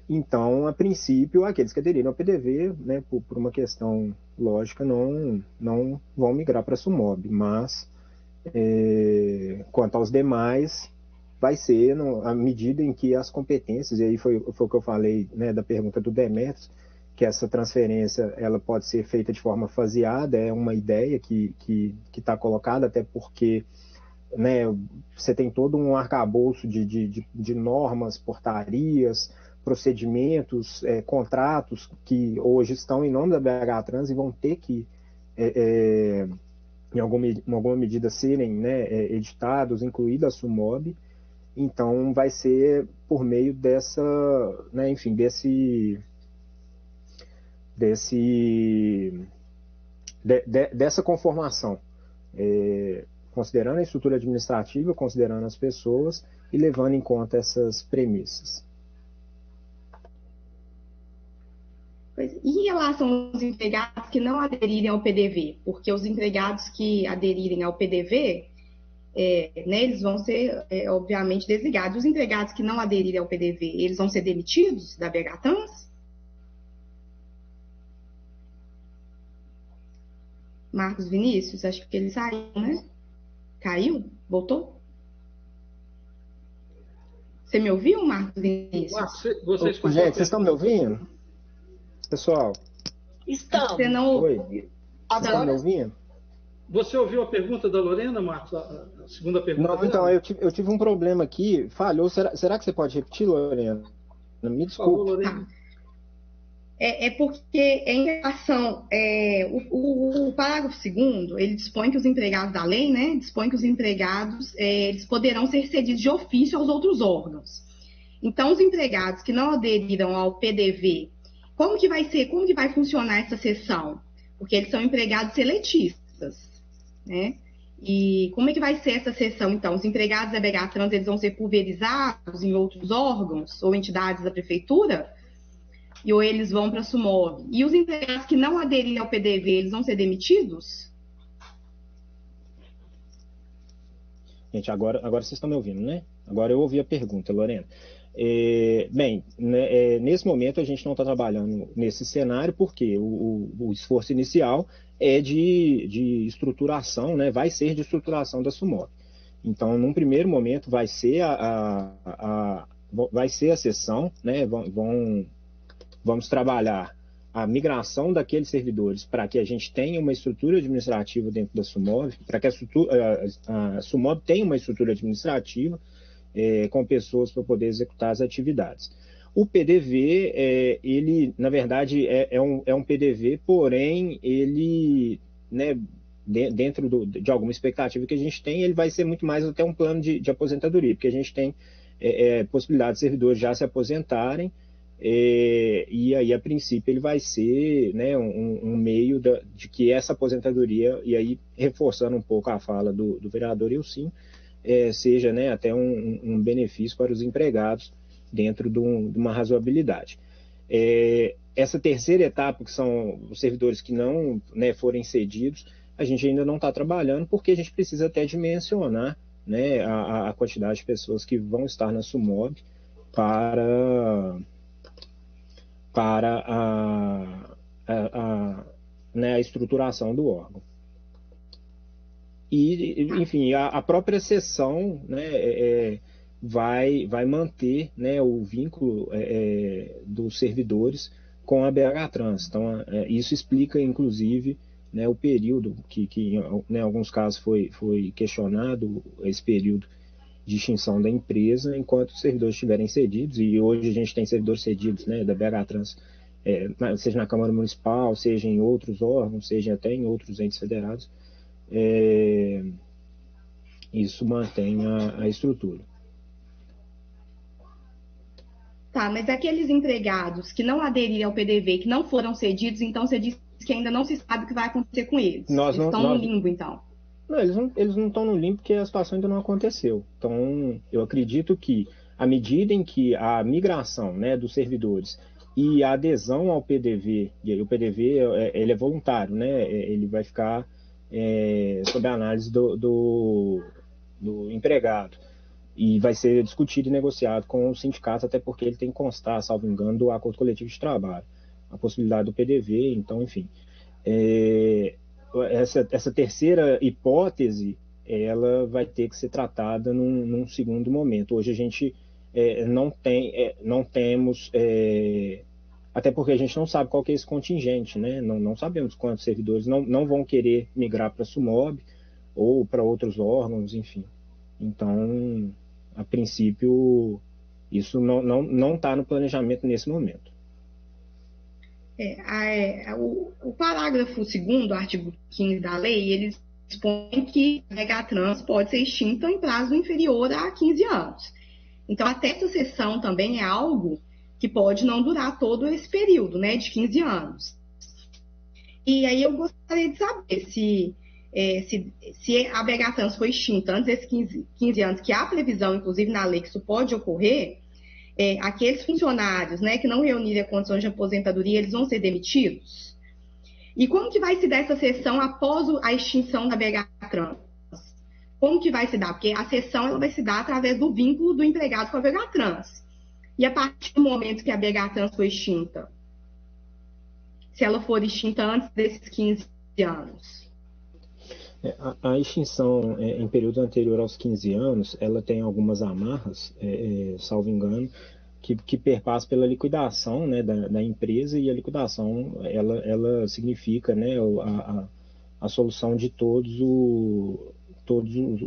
Então, a princípio, aqueles que aderiram ao PDV, né, por uma questão lógica, não vão migrar para a SUMOB, mas quanto aos demais, vai ser à medida em que as competências, e aí foi o que eu falei, né, da pergunta do Demetrios, que essa transferência ela pode ser feita de forma faseada, é uma ideia que está colocada, até porque, né, você tem todo um arcabouço de normas, portarias, procedimentos, contratos que hoje estão em nome da BH Trans e vão ter que, em alguma medida, serem, né, editados, incluída a SUMOB. Então, vai ser por meio dessa, né, enfim, dessa conformação, considerando a estrutura administrativa, considerando as pessoas e levando em conta essas premissas. Em relação aos empregados que não aderirem ao PDV, porque os empregados que aderirem ao PDV, né, eles vão ser, obviamente, desligados. Os empregados que não aderirem ao PDV, eles vão ser demitidos da BH Trans? Marcos Vinícius, acho que ele saiu, né? Caiu? Voltou? Você me ouviu, Marcos Vinícius? Gente, vocês estão me ouvindo? Pessoal? Estão. Você não... Oi. Vocês estão me ouvindo? Você ouviu a pergunta da Lorena, Marcos? A segunda pergunta? Não, então, eu tive um problema aqui, falhou. Será que você pode repetir, Lorena? Me desculpe. Por favor, Lorena. Porque em relação... o parágrafo 2º, ele dispõe que os empregados da lei, né, dispõe que os empregados eles poderão ser cedidos de ofício aos outros órgãos. Então, os empregados que não aderiram ao PDV, como que vai funcionar essa cessão? Porque eles são empregados seletistas, né? E como é que vai ser essa cessão, então? Os empregados da BH Trans, eles vão ser pulverizados em outros órgãos ou entidades da prefeitura? Ou eles vão para a SUMOB? E os empregados que não aderirem ao PDV, eles vão ser demitidos? Gente, agora vocês estão me ouvindo, né? Agora eu ouvi a pergunta, Lorena. Bem, né, nesse momento a gente não está trabalhando nesse cenário porque o esforço inicial é de estruturação, né, vai ser de estruturação da SUMOB. Então, num primeiro momento, vai ser vai ser a sessão, né, vamos trabalhar a migração daqueles servidores para que a gente tenha uma estrutura administrativa dentro da SUMOB, para que a SUMOB tenha uma estrutura administrativa com pessoas para poder executar as atividades. O PDV, ele, na verdade, é um PDV, porém, ele, né, dentro de alguma expectativa que a gente tem, ele vai ser muito mais até um plano de aposentadoria, porque a gente tem possibilidade de servidores já se aposentarem, e aí, a princípio, ele vai ser, né, um meio de que essa aposentadoria, e aí, reforçando um pouco a fala do vereador Ilcinho, seja, né, até um benefício para os empregados dentro de uma razoabilidade. Essa terceira etapa, que são os servidores que não, né, forem cedidos, a gente ainda não está trabalhando porque a gente precisa até dimensionar, né, a quantidade de pessoas que vão estar na SUMOB para né, a estruturação do órgão. E, enfim, a própria sessão, né, vai manter, né, o vínculo dos servidores com a BH Trans. Então, isso explica, inclusive, né, o período que né, em alguns casos foi questionado, esse período extinção da empresa enquanto os servidores estiverem cedidos, e hoje a gente tem servidores cedidos, né, da BH Trans, seja na Câmara Municipal, seja em outros órgãos, seja até em outros entes federados, isso mantém a estrutura. Tá, mas aqueles empregados que não aderirem ao PDV, que não foram cedidos, então você disse que ainda não se sabe o que vai acontecer com eles. Eles estão no limbo, então. Não, eles não estão no limbo porque a situação ainda não aconteceu. Então, eu acredito que, à medida em que a migração, né, dos servidores e a adesão ao PDV, e aí o PDV ele é voluntário, né, ele vai ficar sob a análise do empregado, e vai ser discutido e negociado com os sindicatos, até porque ele tem que constar, salvo engano, do acordo coletivo de trabalho, a possibilidade do PDV, então, enfim. Essa terceira hipótese, ela vai ter que ser tratada num segundo momento. Hoje a gente não temos, até porque a gente não sabe qual que é esse contingente, né? Não sabemos quantos servidores não vão querer migrar para a SUMOB ou para outros órgãos, enfim. Então, a princípio, isso não está no planejamento nesse momento. O parágrafo 2º do artigo 15 da lei, ele dispõe que a BH Trans pode ser extinta em prazo inferior a 15 anos. Então, até essa sessão também é algo que pode não durar todo esse período, né, de 15 anos. E aí eu gostaria de saber se a BH Trans foi extinta antes desses 15 anos, que há previsão, inclusive na lei, que isso pode ocorrer, aqueles funcionários, né, que não reunirem a condição de aposentadoria, eles vão ser demitidos? E como que vai se dar essa sessão após a extinção da BH Trans? Como que vai se dar? Porque a sessão ela vai se dar através do vínculo do empregado com a BH Trans. E a partir do momento que a BH Trans foi extinta? Se ela for extinta antes desses 15 anos? A extinção em período anterior aos 15 anos, ela tem algumas amarras, salvo engano, que perpassam pela liquidação, né, da empresa, e a liquidação ela significa, né, a solução de todos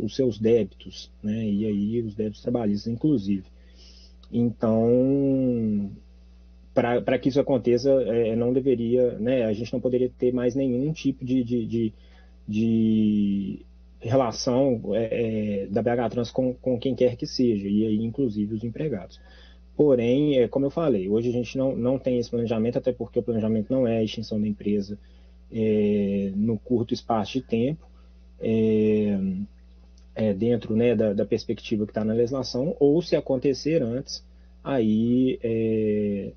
os seus débitos, né, e aí os débitos trabalhistas inclusive. Então, para que isso aconteça, não deveria, né, a gente não poderia ter mais nenhum tipo de relação da BH Trans com quem quer que seja, e aí inclusive os empregados. Porém, como eu falei, hoje a gente não tem esse planejamento, até porque o planejamento não é a extinção da empresa no curto espaço de tempo, dentro, né, da perspectiva que está na legislação, ou se acontecer antes, aí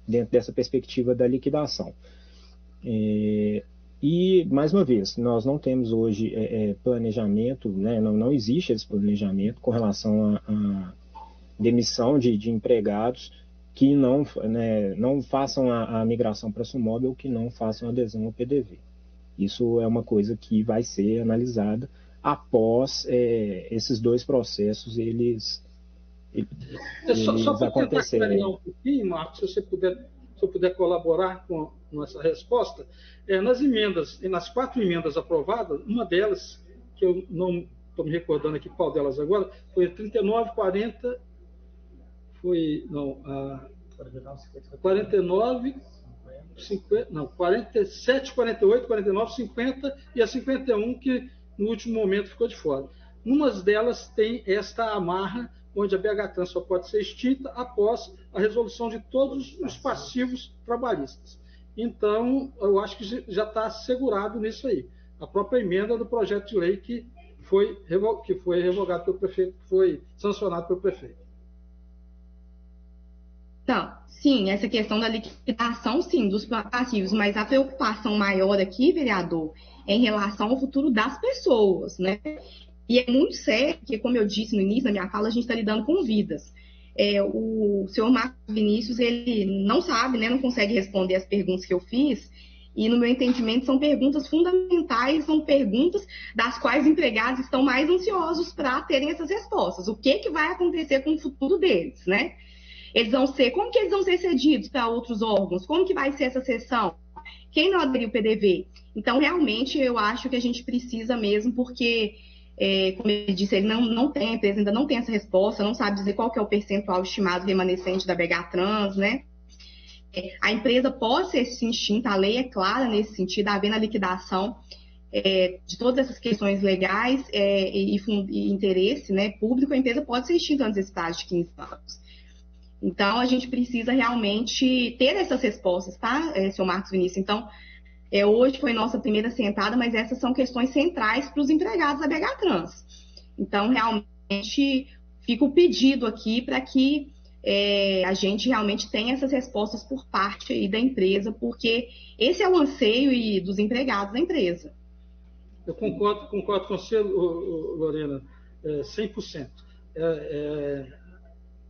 dentro dessa perspectiva da liquidação. E, mais uma vez, nós não temos hoje planejamento, né, não existe esse planejamento com relação a demissão de empregados que não façam a migração para a SUMOB ou que não façam adesão ao PDV. Isso é uma coisa que vai ser analisada após esses dois processos eles só para acontecerem. Tentar um pouquinho, Marcos, se eu puder colaborar com essa resposta, nas 4 emendas aprovadas, uma delas, que eu não estou me recordando aqui qual delas agora, foi 39, 40, 49, 50, não, 47, 48, 49, 50 e a 51, que no último momento ficou de fora. Numa delas tem esta amarra, onde a BH Trans só pode ser extinta após a resolução de todos os passivos trabalhistas. Então, eu acho que já está assegurado nisso aí. A própria emenda do projeto de lei que foi revogado pelo prefeito, que foi sancionado pelo prefeito. Então, sim, essa questão da liquidação, sim, dos passivos, mas a preocupação maior aqui, vereador, é em relação ao futuro das pessoas, né? E é muito sério, porque, como eu disse no início da minha fala, a gente está lidando com vidas. O senhor Marcos Vinícius, ele não sabe, né, não consegue responder as perguntas que eu fiz, e, no meu entendimento, são perguntas fundamentais, são perguntas das quais os empregados estão mais ansiosos para terem essas respostas. O que vai acontecer com o futuro deles, né? Como que eles vão ser cedidos para outros órgãos? Como que vai ser essa sessão? Quem não aderiu o PDV? Então, realmente, eu acho que a gente precisa mesmo, porque Como ele disse, ele não tem, a empresa ainda não tem essa resposta, não sabe dizer qual que é o percentual estimado remanescente da BH Trans, né? A empresa pode ser sim extinta, a lei é clara nesse sentido, havendo a liquidação de todas essas questões legais e interesse, né, público, a empresa pode ser extinta antes desse prazo de 15 anos. Então, a gente precisa realmente ter essas respostas, tá, senhor Marcos Vinícius? Então, hoje foi nossa primeira sentada, mas essas são questões centrais para os empregados da BH Trans. Então, realmente, fica o pedido aqui para que a gente realmente tenha essas respostas por parte aí da empresa, porque esse é o anseio dos empregados da empresa. Eu concordo com você, Lorena, 100%.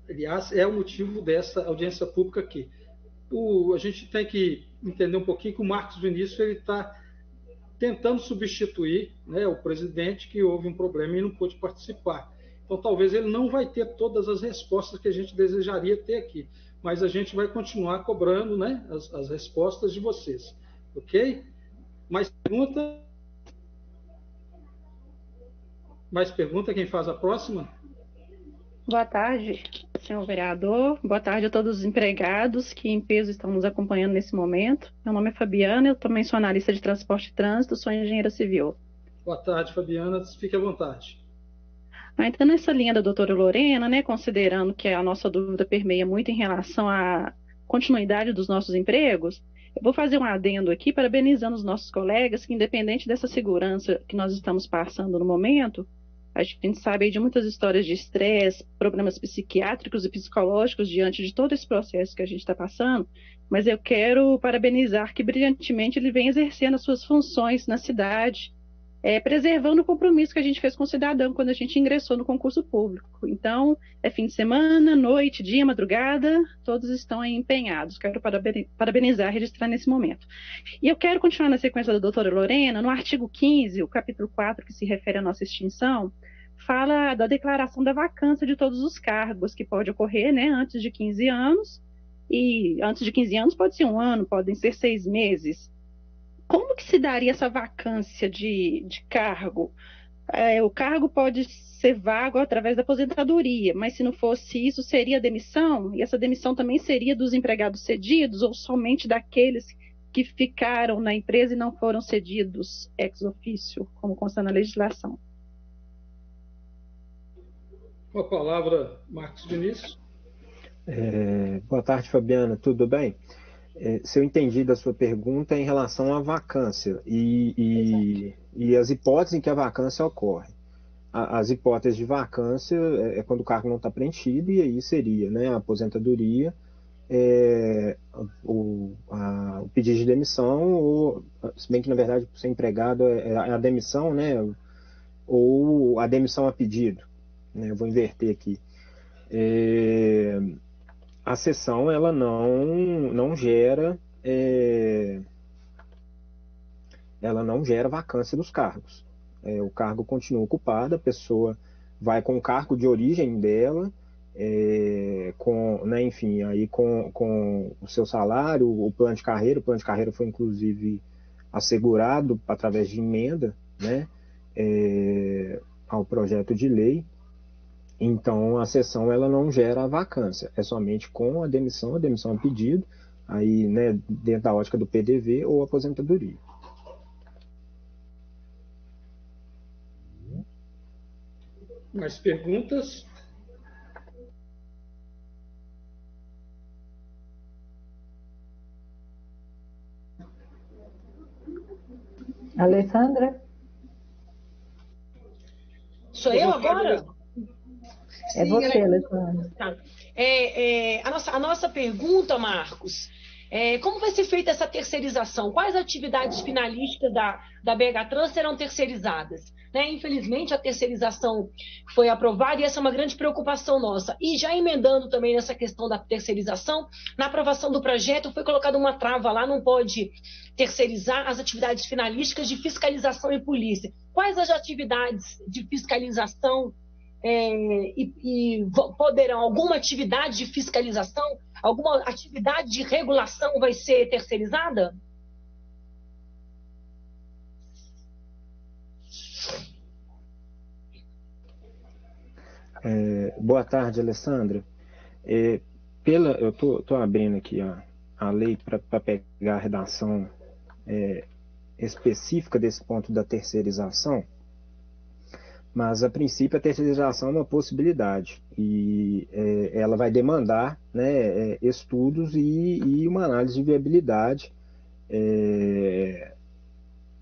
Aliás, é o motivo dessa audiência pública aqui. A gente tem que entender um pouquinho que o Marcos Vinícius está tentando substituir, né, o presidente, que houve um problema e não pôde participar. Então, talvez ele não vai ter todas as respostas que a gente desejaria ter aqui, mas a gente vai continuar cobrando, né, as respostas de vocês. Ok? Mais pergunta? Mais pergunta? Quem faz a próxima? Boa tarde, senhor vereador. Boa tarde a todos os empregados que em peso estão nos acompanhando nesse momento. Meu nome é Fabiana, eu também sou analista de transporte e trânsito, sou engenheira civil. Boa tarde, Fabiana. Fique à vontade. Então, nessa linha da doutora Lorena, né, considerando que a nossa dúvida permeia muito em relação à continuidade dos nossos empregos, eu vou fazer um adendo aqui, parabenizando os nossos colegas que, independente dessa segurança que nós estamos passando no momento, a gente sabe aí de muitas histórias de estresse, problemas psiquiátricos e psicológicos diante de todo esse processo que a gente está passando, mas eu quero parabenizar que brilhantemente ele vem exercendo as suas funções na cidade, preservando o compromisso que a gente fez com o cidadão quando a gente ingressou no concurso público. Então, é fim de semana, noite, dia, madrugada, todos estão aí empenhados. Quero parabenizar, registrar nesse momento. E eu quero continuar na sequência da doutora Lorena, no artigo 15, o capítulo 4, que se refere à nossa extinção, fala da declaração da vacância de todos os cargos, que pode ocorrer, né, antes de 15 anos, e antes de 15 anos pode ser 1 ano, podem ser 6 meses. Como que se daria essa vacância de cargo? O cargo pode ser vago através da aposentadoria, mas se não fosse isso, seria demissão? E essa demissão também seria dos empregados cedidos ou somente daqueles que ficaram na empresa e não foram cedidos ex officio, como consta na legislação? Com a palavra, Marcos Vinícius. Boa tarde, Fabiana. Tudo bem? Se eu entendi da sua pergunta em relação à vacância e as hipóteses em que a vacância ocorre. As hipóteses de vacância é quando o cargo não está preenchido, e aí seria, né, a aposentadoria, o pedido de demissão, ou, se bem que na verdade ser empregado é a demissão, né, ou a demissão a pedido, né, eu vou inverter aqui. A cessão ela não gera vacância dos cargos. O cargo continua ocupado, a pessoa vai com o cargo de origem dela, né, enfim, aí com o seu salário, o plano de carreira foi inclusive assegurado através de emenda, né, ao projeto de lei. Então, a cessão ela não gera a vacância, é somente com a demissão a pedido, aí, né, dentro da ótica do PDV ou aposentadoria. Mais perguntas? Alessandra? Sou eu agora? É você, Alessandra. Tá. A nossa pergunta, Marcos, como vai ser feita essa terceirização? Quais atividades finalísticas da BH Trans serão terceirizadas? Né? Infelizmente, a terceirização foi aprovada e essa é uma grande preocupação nossa. E já emendando também nessa questão da terceirização, na aprovação do projeto foi colocada uma trava lá, não pode terceirizar as atividades finalísticas de fiscalização e polícia. Quais as atividades de fiscalização poderão, alguma atividade de fiscalização, alguma atividade de regulação vai ser terceirizada? Boa tarde, Alessandra. Eu estou abrindo aqui a lei para pegar a redação específica desse ponto da terceirização, mas a princípio a terceirização é uma possibilidade e ela vai demandar, né, estudos e uma análise de viabilidade,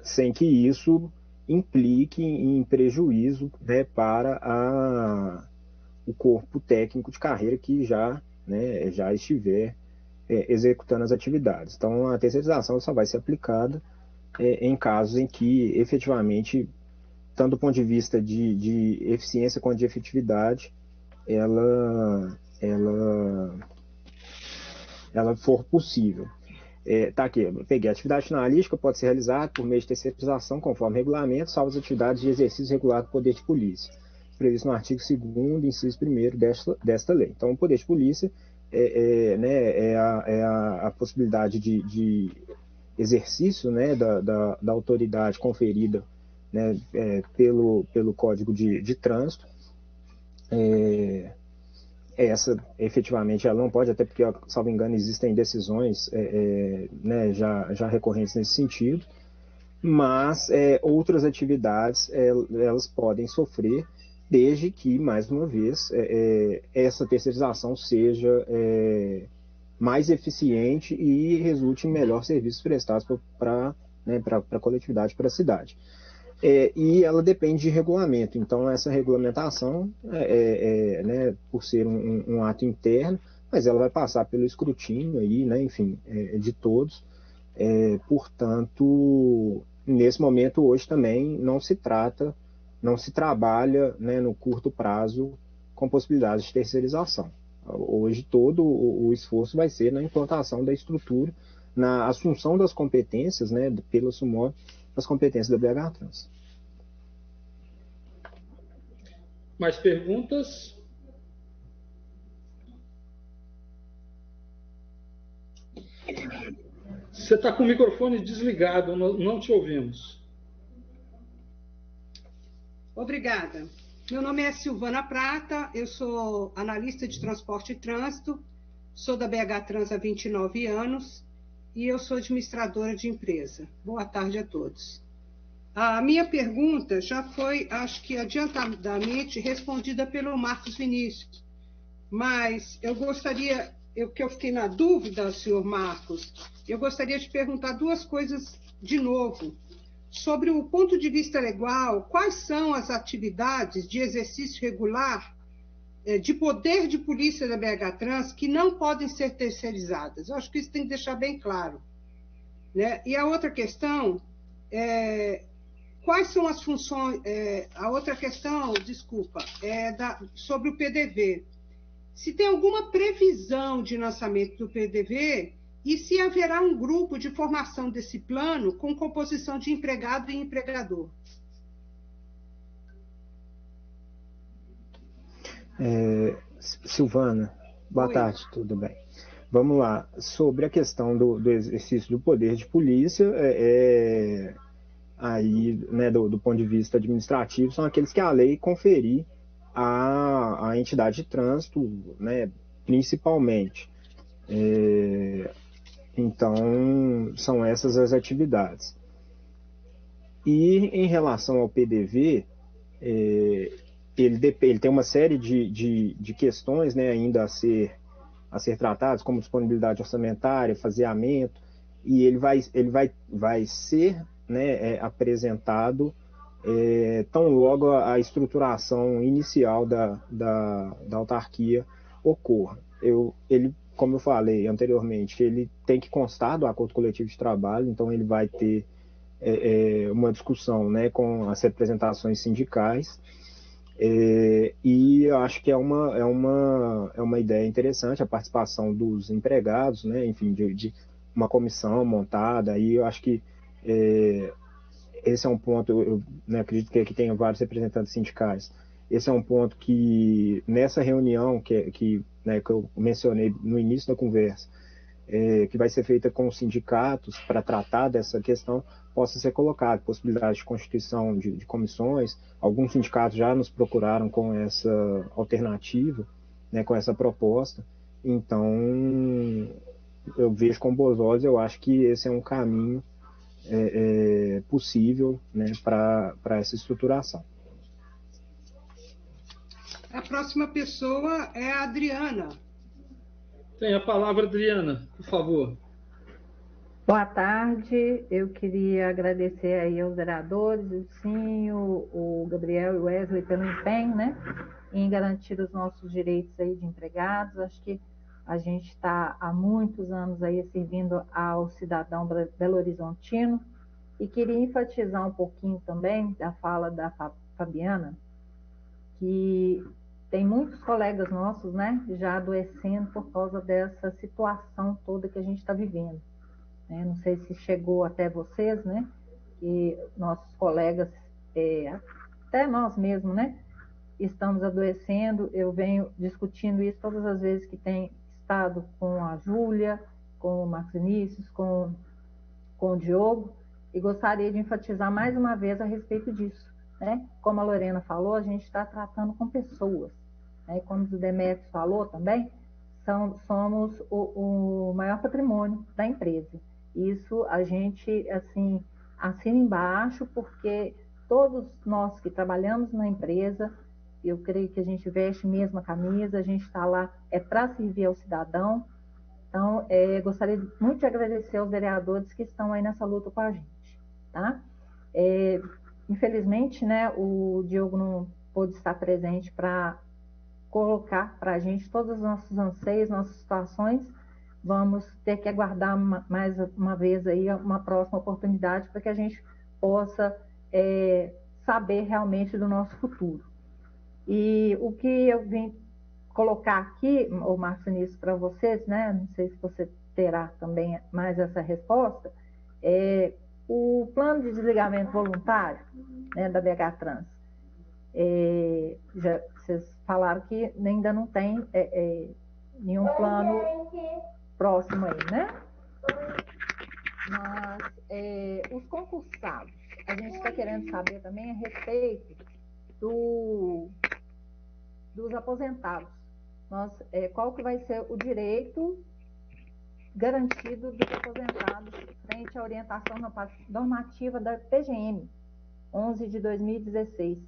sem que isso implique em prejuízo, né, para o corpo técnico de carreira que já estiver executando as atividades. Então, a terceirização só vai ser aplicada em casos em que, efetivamente, tanto do ponto de vista de eficiência quanto de efetividade, ela for possível. Tá aqui, eu peguei. A atividade finalística pode ser realizada por meio de terceirização, conforme regulamento, salvo as atividades de exercício regular do poder de polícia, previsto no artigo 2º, inciso 1º desta lei. Então, o poder de polícia é a possibilidade de exercício, né, da autoridade conferida, né, pelo Código de Trânsito. Essa, efetivamente, ela não pode, até porque, salvo engano, existem decisões né, já recorrentes nesse sentido, mas outras atividades elas podem sofrer, desde que, mais uma vez, essa terceirização seja mais eficiente e resulte em melhores serviços prestados para a coletividade, para a cidade. E ela depende de regulamento, então essa regulamentação, né, por ser um ato interno, mas ela vai passar pelo escrutínio aí, né, enfim, de todos. Portanto, nesse momento hoje também não se trabalha, né, no curto prazo com possibilidades de terceirização. Hoje todo o esforço vai ser na implantação da estrutura, na assunção das competências, né, pela SUMOB, as competências da BH Trans. Mais perguntas? Você está com o microfone desligado, não te ouvimos. Obrigada. Meu nome é Silvana Prata, eu sou analista de transporte e trânsito, sou da BH Trans há 29 anos e eu sou administradora de empresa. Boa tarde a todos. A minha pergunta já foi, acho que adiantadamente, respondida pelo Marcos Vinícius, mas eu gostaria, que eu fiquei na dúvida, senhor Marcos, eu gostaria de perguntar duas coisas de novo. Sobre o ponto de vista legal, quais são as atividades de exercício regular de poder de polícia da BH Trans que não podem ser terceirizadas? Eu acho que isso tem que deixar bem claro, né? E a outra questão quais são as funções... a outra questão, desculpa, sobre o PDV. Se tem alguma previsão de lançamento do PDV e se haverá um grupo de formação desse plano com composição de empregado e empregador. Silvana, boa tarde, tudo bem. Vamos lá. Sobre a questão do exercício do poder de polícia, aí, né, do ponto de vista administrativo, são aqueles que a lei conferir à entidade de trânsito, né, principalmente. Então, são essas as atividades. E em relação ao PDV, ele tem uma série de questões, né, ainda a ser tratadas, como disponibilidade orçamentária, faseamento, e ele vai ser, né, apresentado tão logo a estruturação inicial da autarquia ocorra. Como eu falei anteriormente, ele tem que constar do acordo coletivo de trabalho, então ele vai ter uma discussão, né, com as representações sindicais, e eu acho que é uma ideia interessante a participação dos empregados, né, enfim, de uma comissão montada, e eu acho que esse é um ponto, eu, né, acredito que aqui tenha vários representantes sindicais. Esse é um ponto que, nessa reunião que eu mencionei no início da conversa, que vai ser feita com os sindicatos para tratar dessa questão possa ser colocado, possibilidade de constituição de comissões. Alguns sindicatos já nos procuraram com essa alternativa, né, com essa proposta. Então, eu vejo com bons olhos, eu acho que esse é um caminho possível, né, para essa estruturação. A próxima pessoa é a Adriana. Tem a palavra, Adriana, por favor. Boa tarde, eu queria agradecer aí aos vereadores, o Cinho, o Gabriel e o Wesley pelo empenho, né, em garantir os nossos direitos aí de empregados. Acho que a gente está há muitos anos aí servindo ao cidadão belo-horizontino e queria enfatizar um pouquinho também da fala da Fabiana, que tem muitos colegas nossos, né, já adoecendo por causa dessa situação toda que a gente está vivendo. Não sei se chegou até vocês, né, que nossos colegas, até nós mesmos, né, estamos adoecendo. Eu venho discutindo isso todas as vezes que tem estado com a Júlia, com o Marcos Vinícius, com o Diogo, e gostaria de enfatizar mais uma vez a respeito disso, né? Como a Lorena falou, a gente está tratando com pessoas, né? Como o Demetrios falou também, somos o maior patrimônio da empresa. Isso a gente, assim, assina embaixo, porque todos nós que trabalhamos na empresa, eu creio que a gente veste mesmo a camisa, a gente está lá para servir ao cidadão. Então, gostaria muito de agradecer aos vereadores que estão aí nessa luta com a gente, tá? Infelizmente, né, o Diogo não pôde estar presente para colocar para a gente todos os nossos anseios, nossas situações. Vamos ter que aguardar mais uma vez aí uma próxima oportunidade para que a gente possa saber realmente do nosso futuro. E o que eu vim colocar aqui, o Marcos Vinícius, para vocês, né? Não sei se você terá também mais essa resposta, o plano de desligamento voluntário, né, da BH Trans. Vocês falaram que ainda não tem nenhum plano próximo aí, né? Mas os concursados, a gente está querendo saber também a respeito dos aposentados. Qual que vai ser o direito garantido dos aposentados frente à orientação normativa da PGM 11 de 2016?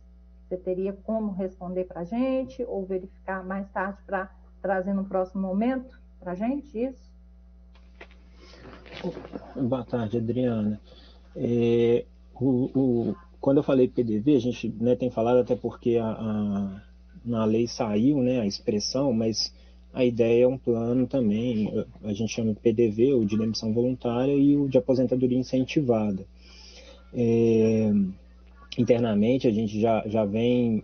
Você teria como responder para a gente ou verificar mais tarde para trazer no próximo momento para a gente isso? Boa tarde, Adriana. Quando eu falei PDV, a gente, né, tem falado até porque na lei saiu, né, a expressão, mas a ideia é um plano também, a gente chama de PDV, o de demissão voluntária, e o de aposentadoria incentivada. Internamente, a gente já vem,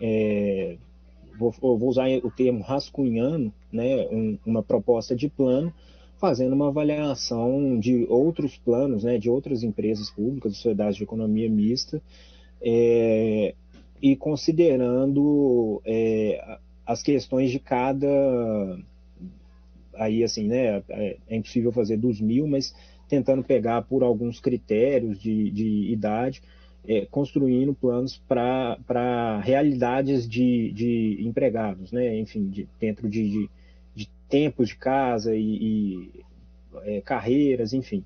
vou usar o termo rascunhando, né, uma proposta de plano, fazendo uma avaliação de outros planos, né, de outras empresas públicas, sociedades de economia mista, e considerando as questões de cada... Aí, assim, né, é impossível fazer dos 1000, mas tentando pegar por alguns critérios de idade, construindo planos para realidades de empregados, né, enfim, dentro de tempos de casa e carreiras, enfim.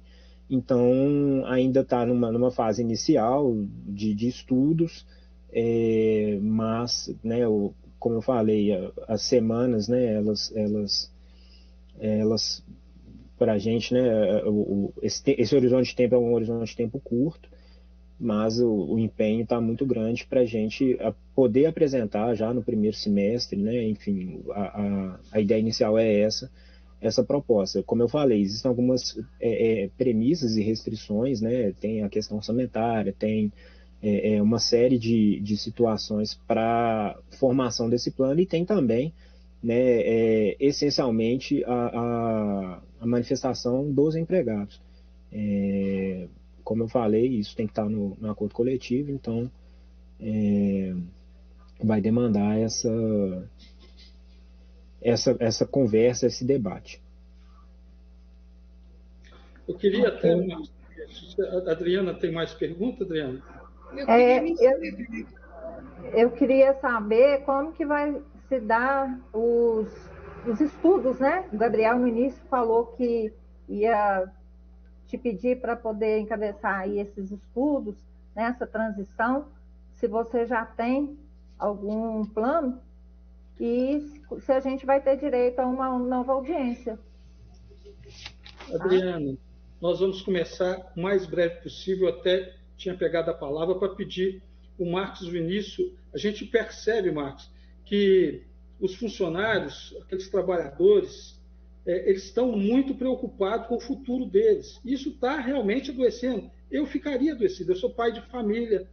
Então, ainda está numa fase inicial de estudos, mas, né, como eu falei, as semanas, né, elas para a gente, né, esse horizonte de tempo é um horizonte de tempo curto, mas o empenho está muito grande para a gente poder apresentar já no primeiro semestre, né, enfim, a ideia inicial é essa proposta. Como eu falei, existem algumas premissas e restrições, né, tem a questão orçamentária, tem uma série de situações para formação desse plano e tem também, né, essencialmente a manifestação dos empregados. Como eu falei, isso tem que estar no acordo coletivo, então vai demandar essa conversa, esse debate. Eu queria até... A Adriana tem mais pergunta, Adriana? Eu queria saber como que vai se dar os estudos, né? O Gabriel no início falou que ia te pedir para poder encabeçar aí esses estudos, nessa transição, se você já tem algum plano e se a gente vai ter direito a uma nova audiência. Adriana, nós vamos começar o mais breve possível, até tinha pegado a palavra para pedir o Marcos Vinícius. A gente percebe, Marcos, que os funcionários, aqueles trabalhadores, eles estão muito preocupados com o futuro deles. Isso está realmente adoecendo. Eu ficaria adoecido, eu sou pai de família,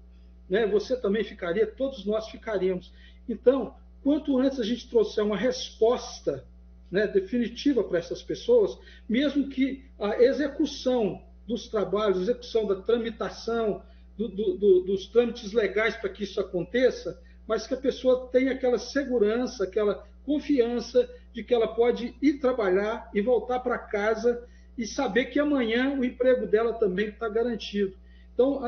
né? Você também ficaria, todos nós ficaríamos. Então, quanto antes a gente trouxer uma resposta, né, definitiva para essas pessoas, mesmo que a execução dos trabalhos, a execução da tramitação, dos trâmites legais para que isso aconteça, mas que a pessoa tenha aquela segurança, aquela confiança de que ela pode ir trabalhar e voltar para casa e saber que amanhã o emprego dela também está garantido. Então,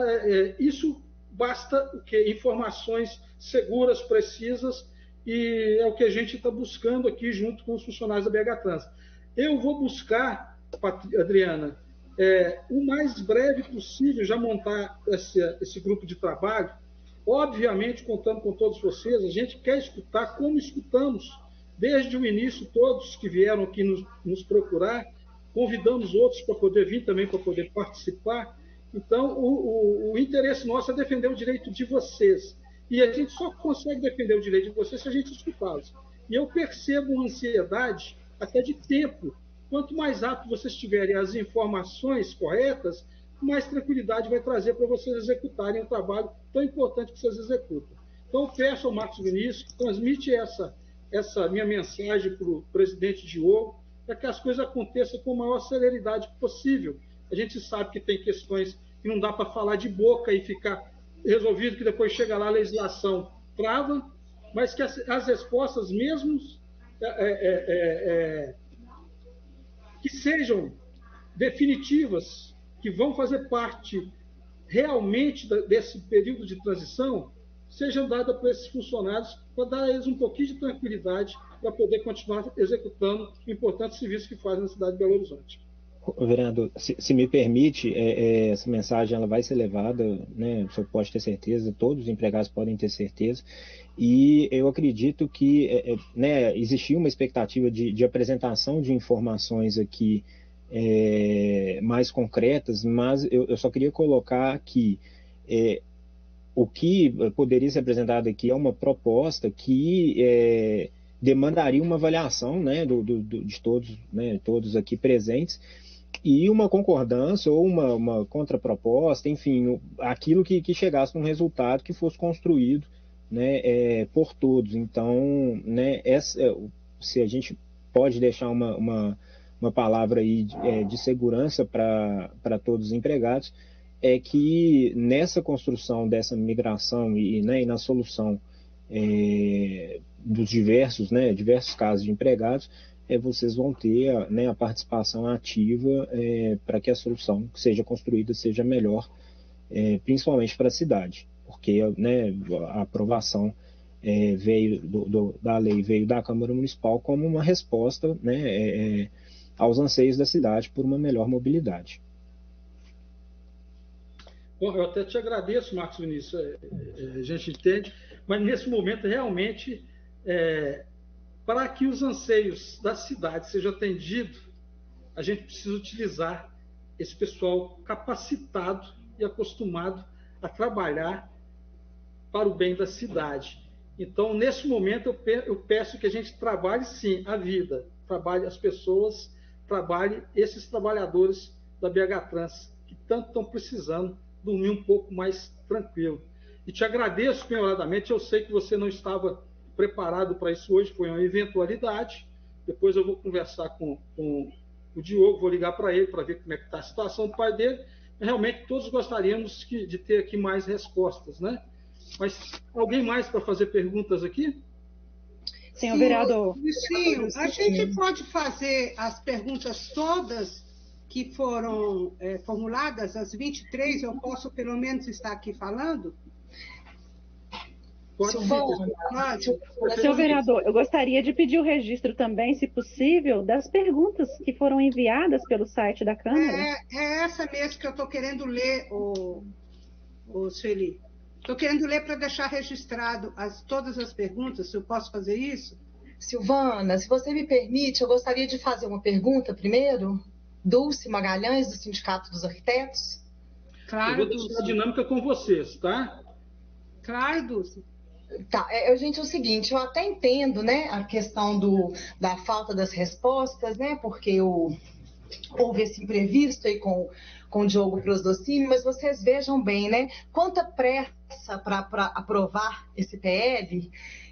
isso basta o quê? Informações seguras, precisas, e é o que a gente está buscando aqui junto com os funcionários da BH Trans. Eu vou buscar, Adriana, o mais breve possível já montar esse grupo de trabalho, obviamente contando com todos vocês. A gente quer escutar como escutamos desde o início, todos que vieram aqui nos procurar, convidamos outros para poder vir também, para poder participar. Então, o interesse nosso é defender o direito de vocês. E a gente só consegue defender o direito de vocês se a gente escutá-los. E eu percebo uma ansiedade até de tempo. Quanto mais rápido vocês tiverem as informações corretas, mais tranquilidade vai trazer para vocês executarem o trabalho tão importante que vocês executam. Então, eu peço ao Marcos Vinícius que transmite essa minha mensagem para o presidente Diogo, para que as coisas aconteçam com a maior celeridade possível. A gente sabe que tem questões que não dá para falar de boca e ficar resolvido, que depois chega lá a legislação trava, mas que as respostas mesmo que sejam definitivas, que vão fazer parte realmente desse período de transição, sejam dadas para esses funcionários, para dar a eles um pouquinho de tranquilidade para poder continuar executando o importante serviço que fazem na cidade de Belo Horizonte. Vereador, se me permite, essa mensagem ela vai ser levada, né, o senhor pode ter certeza, todos os empregados podem ter certeza, e eu acredito que né, existia uma expectativa de apresentação de informações aqui mais concretas, mas eu só queria colocar que o que poderia ser apresentado aqui é uma proposta que demandaria uma avaliação, né, de todos, né, todos aqui presentes, e uma concordância ou uma contraproposta, enfim, aquilo que chegasse num resultado que fosse construído, né, por todos. Então, né, se a gente pode deixar uma palavra aí de segurança para todos os empregados, é que nessa construção dessa migração e na solução dos diversos casos de empregados, vocês vão ter a participação ativa para que a solução que seja construída seja melhor, principalmente para a cidade, porque né, a aprovação da lei veio da Câmara Municipal como uma resposta, né, aos anseios da cidade por uma melhor mobilidade. Bom, eu até te agradeço, Marcos Vinícius, a gente entende, mas nesse momento realmente para que os anseios da cidade sejam atendidos, a gente precisa utilizar esse pessoal capacitado e acostumado a trabalhar para o bem da cidade. Então, nesse momento, eu peço que a gente trabalhe, sim, a vida, trabalhe as pessoas, trabalhe esses trabalhadores da BH Trans, que tanto estão precisando dormir um pouco mais tranquilo. E te agradeço penhoradamente, eu sei que você não estava preparado para isso hoje, foi uma eventualidade. Depois eu vou conversar com o Diogo, vou ligar para ele para ver como é que está a situação do pai dele. Realmente todos gostaríamos de ter aqui mais respostas, né? Mas alguém mais para fazer perguntas aqui? Senhor vereador. Sim, a gente pode fazer as perguntas todas que foram formuladas, as 23, eu posso pelo menos estar aqui falando? Senhor vereador, eu gostaria de pedir o registro também, se possível, das perguntas que foram enviadas pelo site da Câmara. É essa mesmo que eu estou querendo ler, Sueli. Estou querendo ler para deixar registrado todas as perguntas, se eu posso fazer isso? Silvana, se você me permite, eu gostaria de fazer uma pergunta primeiro. Dulce Magalhães, do Sindicato dos Arquitetos. Claro, eu vou deixar a dinâmica com vocês, tá? Claro, Dulce. Tá, gente, é o seguinte, eu até entendo, né, a questão da falta das respostas, né, porque houve esse imprevisto aí com o Diogo Prosdocini, mas vocês vejam bem, né, quanta pressa para aprovar esse PL,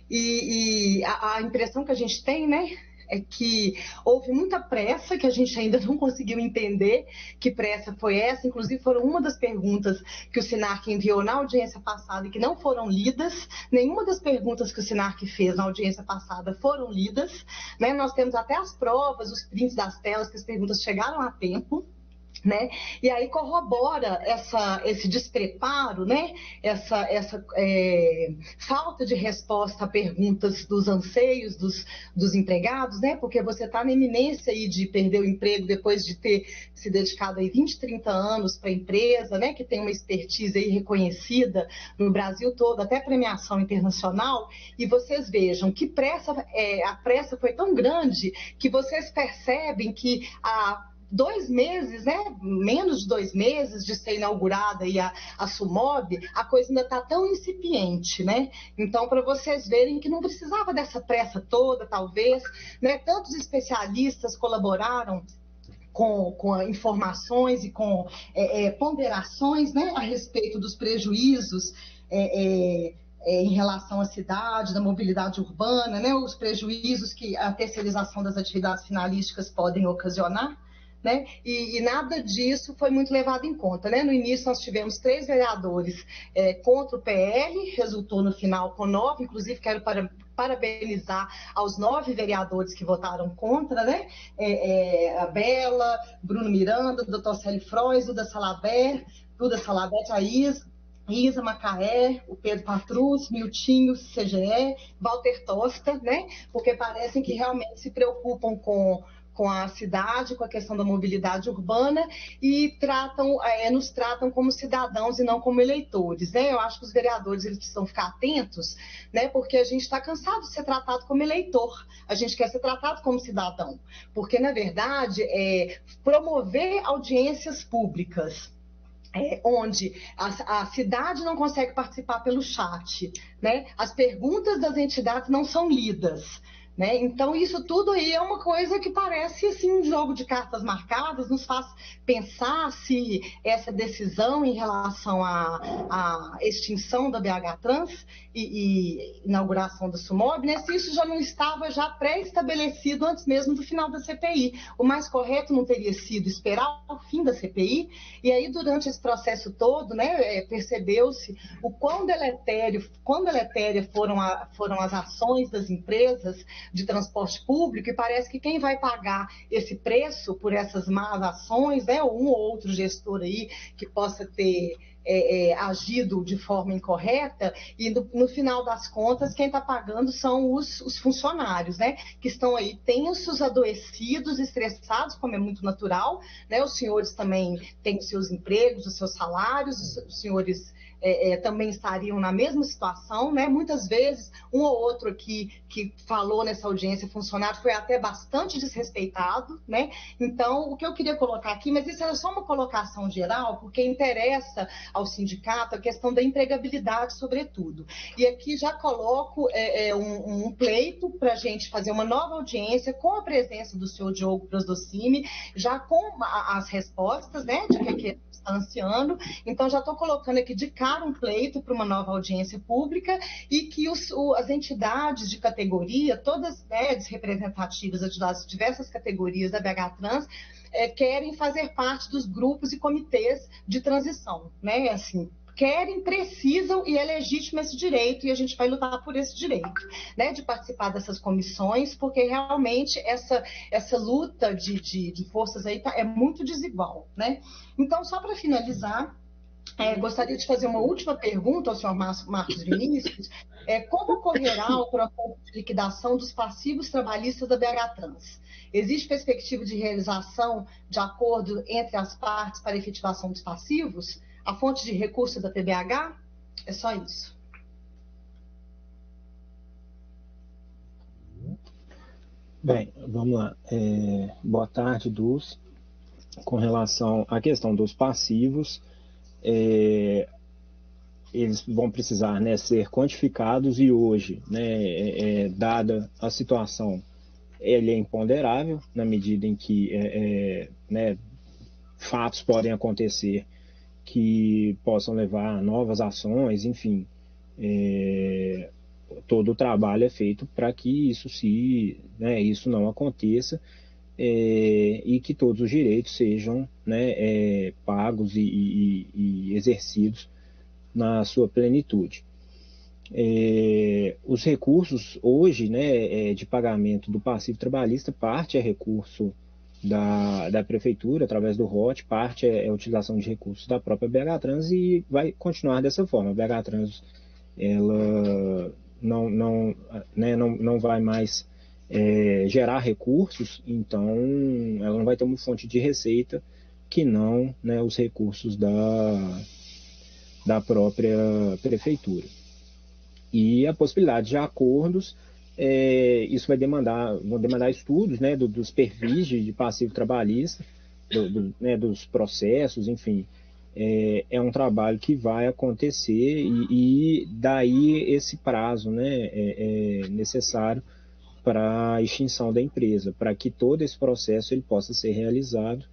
e a impressão que a gente tem, né, é que houve muita pressa, que a gente ainda não conseguiu entender que pressa foi essa. Inclusive, foram uma das perguntas que o SINARC enviou na audiência passada e que não foram lidas. Nenhuma das perguntas que o SINARC fez na audiência passada foram lidas, né? Nós temos até as provas, os prints das telas, que as perguntas chegaram a tempo. Né? E aí corrobora esse despreparo, né? essa falta de resposta a perguntas dos anseios dos empregados, né? Porque você está na iminência aí de perder o emprego depois de ter se dedicado aí 20, 30 anos para a empresa, né? Que tem uma expertise aí reconhecida no Brasil todo, até premiação internacional, e vocês vejam que a pressa foi tão grande que vocês percebem que 2 meses, né? Menos de 2 meses de ser inaugurada aí a Sumob, a coisa ainda está tão incipiente, né? Então, para vocês verem que não precisava dessa pressa toda, talvez, né? Tantos especialistas colaboraram com informações e com ponderações, né? A respeito dos prejuízos em relação à cidade, da mobilidade urbana, né? Os prejuízos que a terceirização das atividades finalísticas podem ocasionar. Né? E nada disso foi muito levado em conta, né? No início nós tivemos 3 vereadores contra o PL, resultou no final com 9, inclusive quero parabenizar aos 9 vereadores que votaram contra, né? A Bela, Bruno Miranda, o Dr. Célio Frois, Duda Salabete, a Isa Macaé, o Pedro Patrus, Miltinho, CGE, Walter Tosta, né? Porque parecem que realmente se preocupam com a cidade, com a questão da mobilidade urbana e nos tratam como cidadãos e não como eleitores, né? Eu acho que os vereadores eles precisam ficar atentos, né? Porque a gente está cansado de ser tratado como eleitor, a gente quer ser tratado como cidadão, porque na verdade promover audiências públicas onde a cidade não consegue participar pelo chat, né? As perguntas das entidades não são lidas. Né? Então, isso tudo aí é uma coisa que parece assim, um jogo de cartas marcadas, nos faz pensar se essa decisão em relação à extinção da BH Trans e inauguração da Sumob, né? Se isso já não estava já pré-estabelecido antes mesmo do final da CPI. O mais correto não teria sido esperar o fim da CPI, e aí durante esse processo todo, né, percebeu-se o quão deletéria foram as ações das empresas de transporte público, e parece que quem vai pagar esse preço por essas más ações, né, ou um ou outro gestor aí que possa ter agido de forma incorreta, e no final das contas quem está pagando são os funcionários, né, que estão aí tensos, adoecidos, estressados, como é muito natural, né, os senhores também têm os seus empregos, os seus salários, os senhores também estariam na mesma situação, né? Muitas vezes, um ou outro aqui que falou nessa audiência, funcionário, foi até bastante desrespeitado, né? Então, o que eu queria colocar aqui, mas isso era só uma colocação geral, porque interessa ao sindicato a questão da empregabilidade, sobretudo. E aqui já coloco um pleito para a gente fazer uma nova audiência com a presença do senhor Diogo Prosdocini, já com as respostas, né, de que está ansiando. Então, já estou colocando aqui de cara um pleito para uma nova audiência pública e que as entidades de categoria, todas, né, representativas das diversas categorias da BH Trans, querem fazer parte dos grupos e comitês de transição, né? Assim, querem, precisam, e é legítimo esse direito, e a gente vai lutar por esse direito, né, de participar dessas comissões, porque realmente essa luta de forças aí é muito desigual, né? Então, só para finalizar, gostaria de fazer uma última pergunta ao senhor Marcos Vinícius. Como ocorrerá o processo de liquidação dos passivos trabalhistas da BH Trans? Existe perspectiva de realização de acordo entre as partes para efetivação dos passivos? A fonte de recurso da TBH? É só isso. Bem, vamos lá. Boa tarde, Dulce. Com relação à questão dos passivos, eles vão precisar, né, ser quantificados, e hoje, né, dada a situação, ele é imponderável na medida em que né, fatos podem acontecer que possam levar a novas ações, enfim, todo o trabalho é feito para que isso não aconteça, e que todos os direitos sejam, né, pagos e exercidos na sua plenitude. Os recursos hoje, né, de pagamento do passivo trabalhista, parte é recurso da prefeitura através do ROT, parte é a utilização de recursos da própria BH Trans, e vai continuar dessa forma. A BH Trans, ela não vai mais gerar recursos, então ela não vai ter uma fonte de receita que não, né, os recursos da própria prefeitura. E a possibilidade de acordos, isso vão demandar estudos, né, dos perfis de passivo trabalhista, né, dos processos, enfim. É um trabalho que vai acontecer, e daí esse prazo, né, necessário para a extinção da empresa, para que todo esse processo ele possa ser realizado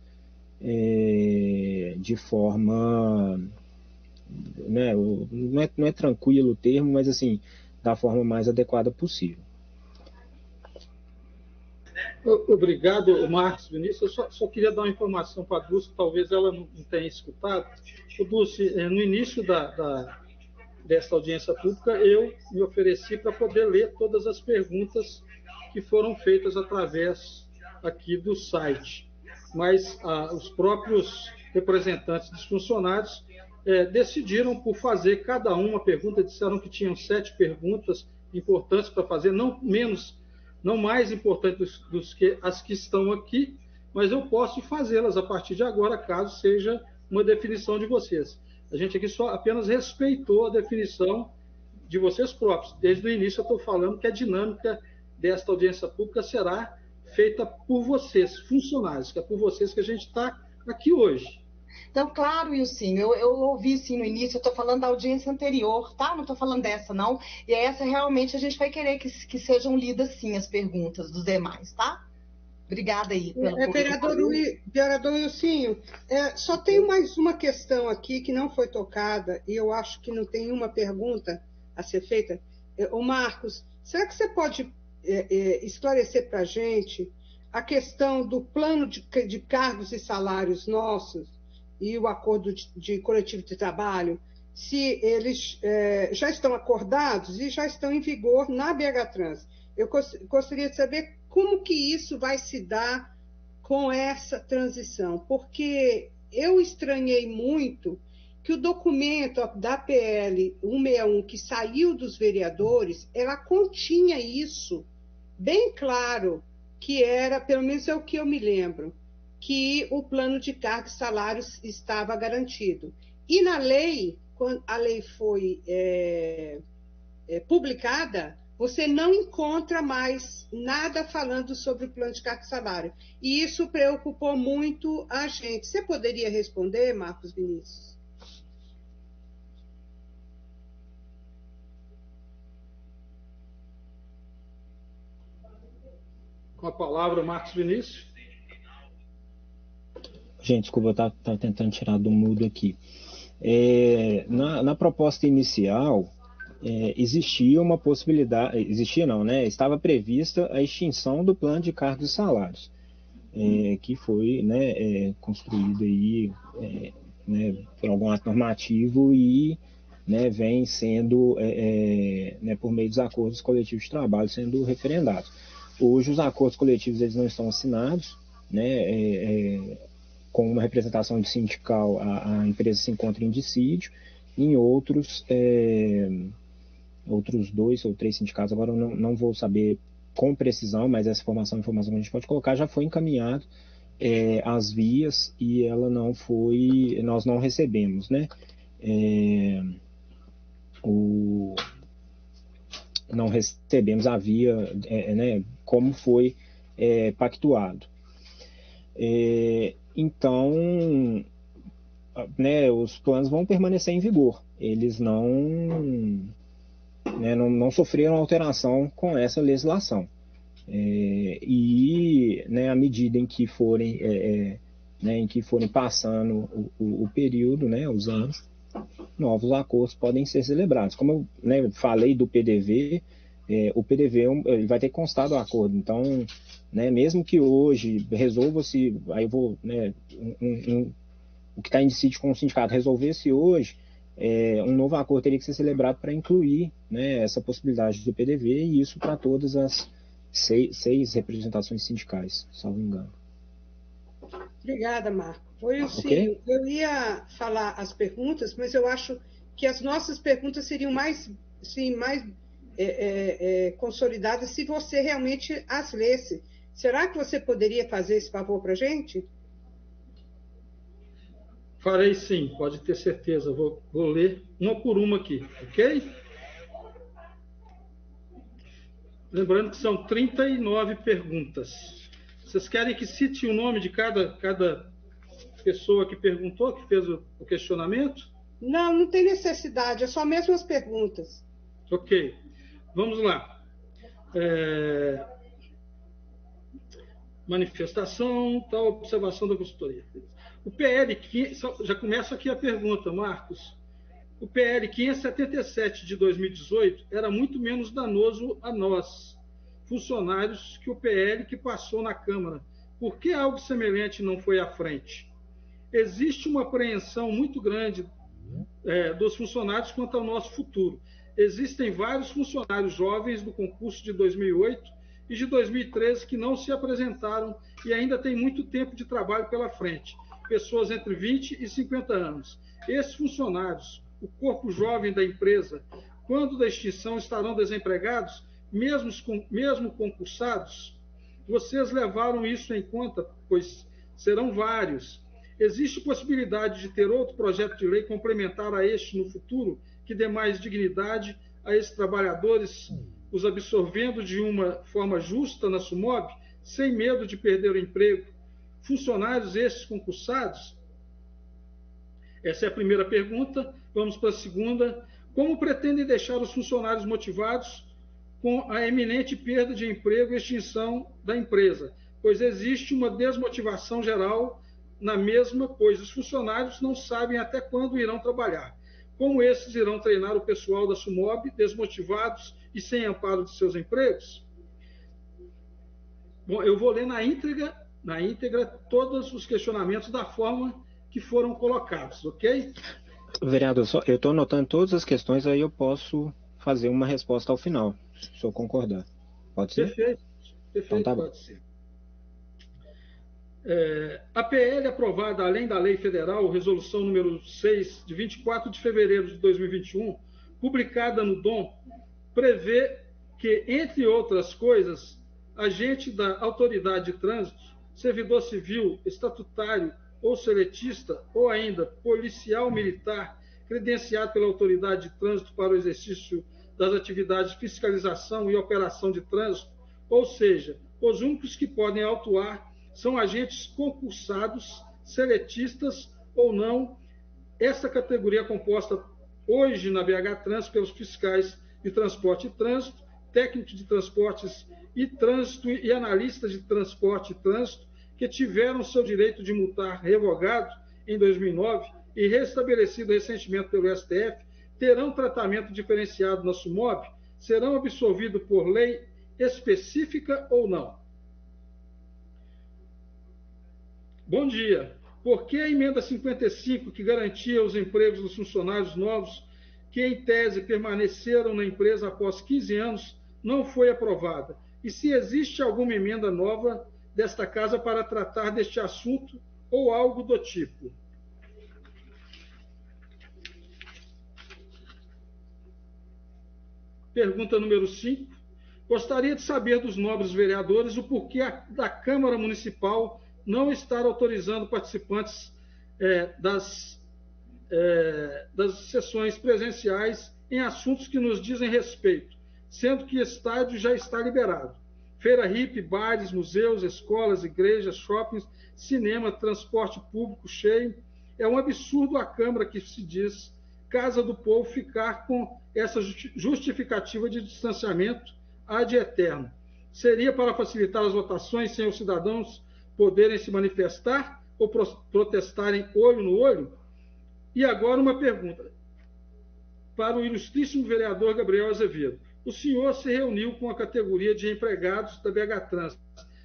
de forma, né, não é tranquilo o termo, mas assim, da forma mais adequada possível. Obrigado, Marcos Vinícius. Eu só queria dar uma informação para a Dulce, talvez ela não tenha escutado. Dulce, no início desta audiência pública, eu me ofereci para poder ler todas as perguntas que foram feitas através aqui do site. Mas os próprios representantes dos funcionários decidiram por fazer cada uma pergunta, disseram que tinham 7 perguntas importantes para fazer, não mais importantes dos que as que estão aqui, mas eu posso fazê-las a partir de agora, caso seja uma definição de vocês. A gente aqui só apenas respeitou a definição de vocês próprios. Desde o início eu estou falando que a dinâmica desta audiência pública será feita por vocês, funcionários, que é por vocês que a gente está aqui hoje. Então, claro, Ilcinho, eu ouvi sim no início, eu estou falando da audiência anterior, tá? Não estou falando dessa, não. E essa realmente a gente vai querer que sejam lidas sim as perguntas dos demais, tá? Obrigada aí. Vereador Ilcinho, só tem mais uma questão aqui que não foi tocada, e eu acho que não tem uma pergunta a ser feita. Ô Marcos, será que você pode esclarecer para a gente a questão do plano de cargos e salários nossos e o acordo de coletivo de trabalho, se eles já estão acordados e já estão em vigor na BH Trans? Eu gostaria de saber como que isso vai se dar com essa transição, porque eu estranhei muito que o documento da PL 161, que saiu dos vereadores, ela continha isso bem claro, que era, pelo menos é o que eu me lembro, que o plano de cargos e salários estava garantido. E na lei, quando a lei foi publicada, você não encontra mais nada falando sobre o plano de cargos e salário. E isso preocupou muito a gente. Você poderia responder, Marcos Vinícius? Com a palavra, Marcos Vinícius. Gente, desculpa, eu estava tentando tirar do mudo aqui. Na proposta inicial, existia uma possibilidade, existia não, né? Estava prevista a extinção do plano de cargos e salários, que foi, né, construído aí né, por algum ato normativo e, né, vem sendo, né, por meio dos acordos coletivos de trabalho, sendo referendados. Hoje os acordos coletivos eles não estão assinados, né, com uma representação de sindical a empresa se encontra em dissídio, em outros 2 ou 3 sindicatos, agora eu não vou saber com precisão, mas essa informação que a gente pode colocar, já foi encaminhado às vias e ela não foi, nós não recebemos, né? Não recebemos a via, né, como foi pactuado. Então, né, os planos vão permanecer em vigor, eles não sofreram alteração com essa legislação. E, né, à medida em que forem, passando o período, né, os anos, novos acordos podem ser celebrados. Como eu, né, falei do PDV, o PDV ele vai ter constado o acordo. Então, né, mesmo que hoje resolva-se, aí eu vou, né, o que está em dissídio com o sindicato resolver-se hoje, um novo acordo teria que ser celebrado para incluir, né, essa possibilidade do PDV, e isso para todas as 6 representações sindicais, salvo engano. Obrigada, Marco. Foi o Okay? Eu ia falar as perguntas, mas eu acho que as nossas perguntas seriam mais consolidadas se você realmente as lesse. Será que você poderia fazer esse favor para a gente? Farei sim, pode ter certeza. Vou ler uma por uma aqui, ok? Lembrando que são 39 perguntas. Vocês querem que cite o nome de cada pessoa que perguntou, que fez o questionamento? Não tem necessidade, é só mesmo as perguntas. Ok, vamos lá. Manifestação, tal, observação da consultoria. O PL, já começa aqui a pergunta, Marcos. O PL 577 de 2018 era muito menos danoso a nós, funcionários, que o PL que passou na Câmara. Por que algo semelhante não foi à frente? Existe uma apreensão muito grande dos funcionários quanto ao nosso futuro. Existem vários funcionários jovens do concurso de 2008 e de 2013 que não se apresentaram e ainda tem muito tempo de trabalho pela frente. Pessoas entre 20 e 50 anos. Esses funcionários, o corpo jovem da empresa, quando da extinção, estarão desempregados, mesmo concursados? Vocês levaram isso em conta, pois serão vários. Existe possibilidade de ter outro projeto de lei complementar a este no futuro, que dê mais dignidade a esses trabalhadores, os absorvendo de uma forma justa na SUMOB, sem medo de perder o emprego? Funcionários esses concursados? Essa é a primeira pergunta. Vamos para a segunda. Como pretendem deixar os funcionários motivados com a eminente perda de emprego e extinção da empresa? Pois existe uma desmotivação geral na mesma, pois os funcionários não sabem até quando irão trabalhar. Como esses irão treinar o pessoal da SUMOB desmotivados e sem amparo de seus empregos? Bom, eu vou ler na íntegra todos os questionamentos da forma que foram colocados, ok? Vereador, eu estou anotando todas as questões, aí eu posso fazer uma resposta ao final, se eu concordar. Pode ser? Perfeito, então, tá pode ser. A PL aprovada, além da Lei Federal, Resolução número 6, de 24 de fevereiro de 2021, publicada no DOM, prevê que, entre outras coisas, agente da autoridade de trânsito, servidor civil, estatutário ou seletista, ou ainda policial militar, credenciado pela autoridade de trânsito para o exercício das atividades de fiscalização e operação de trânsito, ou seja, os únicos que podem autuar são agentes concursados, seletistas ou não. Essa categoria é composta hoje na BH Trans pelos fiscais de transporte e trânsito, técnicos de transportes e trânsito e analistas de transporte e trânsito, que tiveram seu direito de multar revogado em 2009 e restabelecido recentemente pelo STF, terão tratamento diferenciado na SUMOB, serão absolvidos por lei específica ou não? Bom dia. Por que a emenda 55, que garantia os empregos dos funcionários novos, que em tese permaneceram na empresa após 15 anos, não foi aprovada? E se existe alguma emenda nova desta casa para tratar deste assunto ou algo do tipo? Pergunta número 5. Gostaria de saber dos nobres vereadores o porquê da Câmara Municipal não estar autorizando participantes das sessões presenciais em assuntos que nos dizem respeito, sendo que estádio já está liberado. Feira hippie, bares, museus, escolas, igrejas, shoppings, cinema, transporte público cheio. É um absurdo a Câmara, que se diz Casa do Povo, ficar com essa justificativa de distanciamento ad eterno. Seria para facilitar as votações sem os cidadãos poderem se manifestar ou protestarem olho no olho? E agora uma pergunta para o ilustríssimo vereador Gabriel Azevedo. O senhor se reuniu com a categoria de empregados da BH Trans,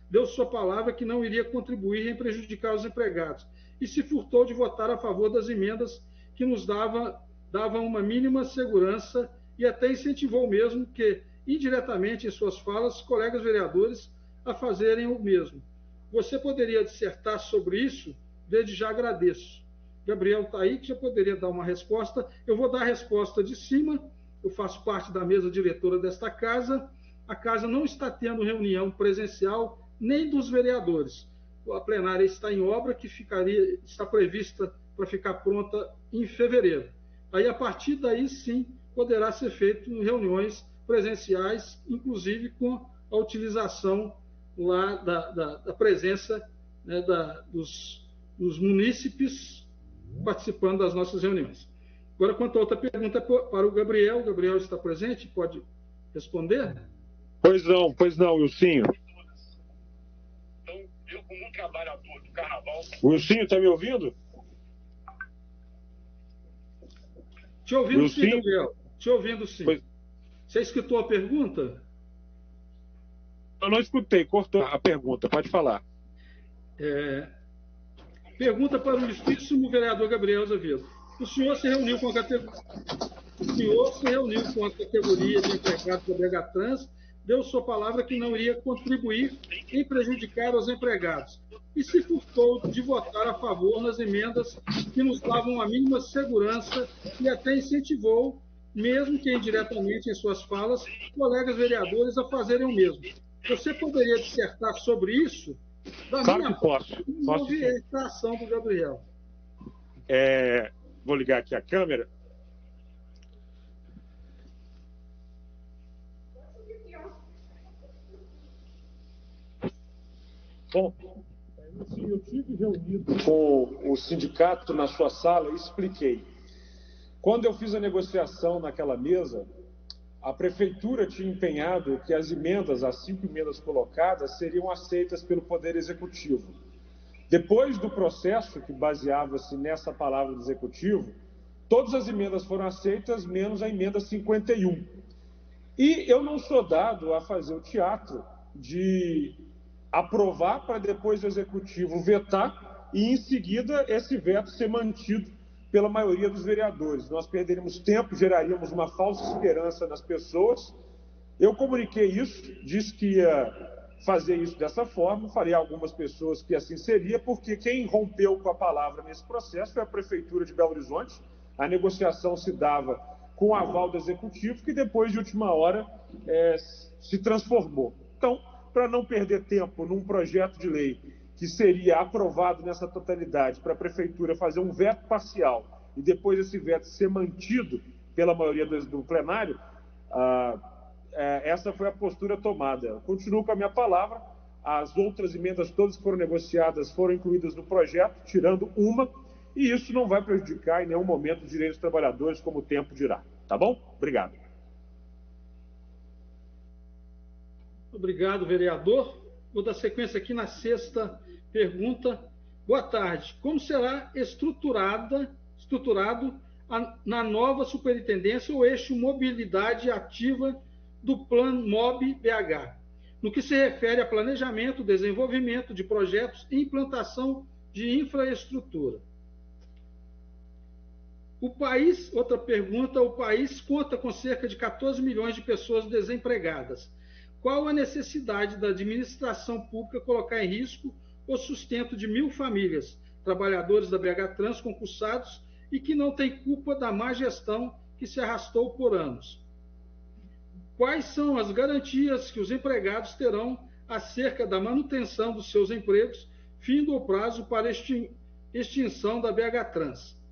deu sua palavra que não iria contribuir em prejudicar os empregados e se furtou de votar a favor das emendas que nos davam uma mínima segurança e até incentivou mesmo que, indiretamente em suas falas, colegas vereadores a fazerem o mesmo. Você poderia dissertar sobre isso? Desde já agradeço. Gabriel está aí, que já poderia dar uma resposta. Eu vou dar a resposta de cima. Eu faço parte da mesa diretora desta casa. A casa não está tendo reunião presencial nem dos vereadores. A plenária está em obra, que está prevista para ficar pronta em fevereiro. Aí, a partir daí, sim, poderá ser feito reuniões presenciais, inclusive com a utilização lá da presença, né, dos munícipes participando das nossas reuniões. Agora, quanto a outra pergunta para o Gabriel. O Gabriel está presente? Pode responder? Pois não, Wilsinho. Então, eu, como um trabalhador do carnaval... Wilsinho, está me ouvindo? Te ouvindo sim, Gabriel. Te ouvindo sim. Pois... Você escutou a pergunta? Eu não escutei, cortou a pergunta, pode falar. Pergunta para o ilustríssimo vereador Gabriel Azevedo. O senhor se reuniu com a categoria de empregados da BH Trans, deu sua palavra que não iria contribuir em prejudicar os empregados e se furtou de votar a favor nas emendas que nos davam a mínima segurança e até incentivou, mesmo que indiretamente em suas falas, colegas vereadores a fazerem o mesmo. Você poderia dissertar sobre isso? Claro que posso. Posso sim. A ação do Gabriel. Vou ligar aqui a câmera. Bom, eu tive reunido com o sindicato na sua sala e expliquei. Quando eu fiz a negociação naquela mesa, a prefeitura tinha empenhado que as 5 emendas colocadas, seriam aceitas pelo Poder Executivo. Depois do processo, que baseava-se nessa palavra do Executivo, todas as emendas foram aceitas, menos a emenda 51. E eu não sou dado a fazer o teatro de aprovar para depois o Executivo vetar e, em seguida, esse veto ser mantido pela maioria dos vereadores. Nós perderíamos tempo, geraríamos uma falsa esperança nas pessoas. Eu comuniquei isso, disse que ia fazer isso dessa forma, falei a algumas pessoas que assim seria, porque quem rompeu com a palavra nesse processo foi a Prefeitura de Belo Horizonte. A negociação se dava com o aval do Executivo, que depois, de última hora, se transformou. Então, para não perder tempo num projeto de lei que seria aprovado nessa totalidade, para a Prefeitura fazer um veto parcial e depois esse veto ser mantido pela maioria do plenário, essa foi a postura tomada. Eu continuo com a minha palavra, as outras emendas todas que foram negociadas foram incluídas no projeto, tirando uma, e isso não vai prejudicar em nenhum momento os direitos dos trabalhadores, como o tempo dirá. Tá bom? Obrigado. Obrigado, vereador. Vou dar sequência aqui na 6ª pergunta. Boa tarde. Como será estruturado na nova superintendência o eixo mobilidade ativa do Plano MOB BH, no que se refere a planejamento, desenvolvimento de projetos e implantação de infraestrutura. Outra pergunta, o país conta com cerca de 14 milhões de pessoas desempregadas. Qual a necessidade da administração pública colocar em risco o sustento de 1.000 famílias, trabalhadores da BH Trans concursados e que não têm culpa da má gestão que se arrastou por anos? Quais são as garantias que os empregados terão acerca da manutenção dos seus empregos, findo o prazo para extinção da BH Trans?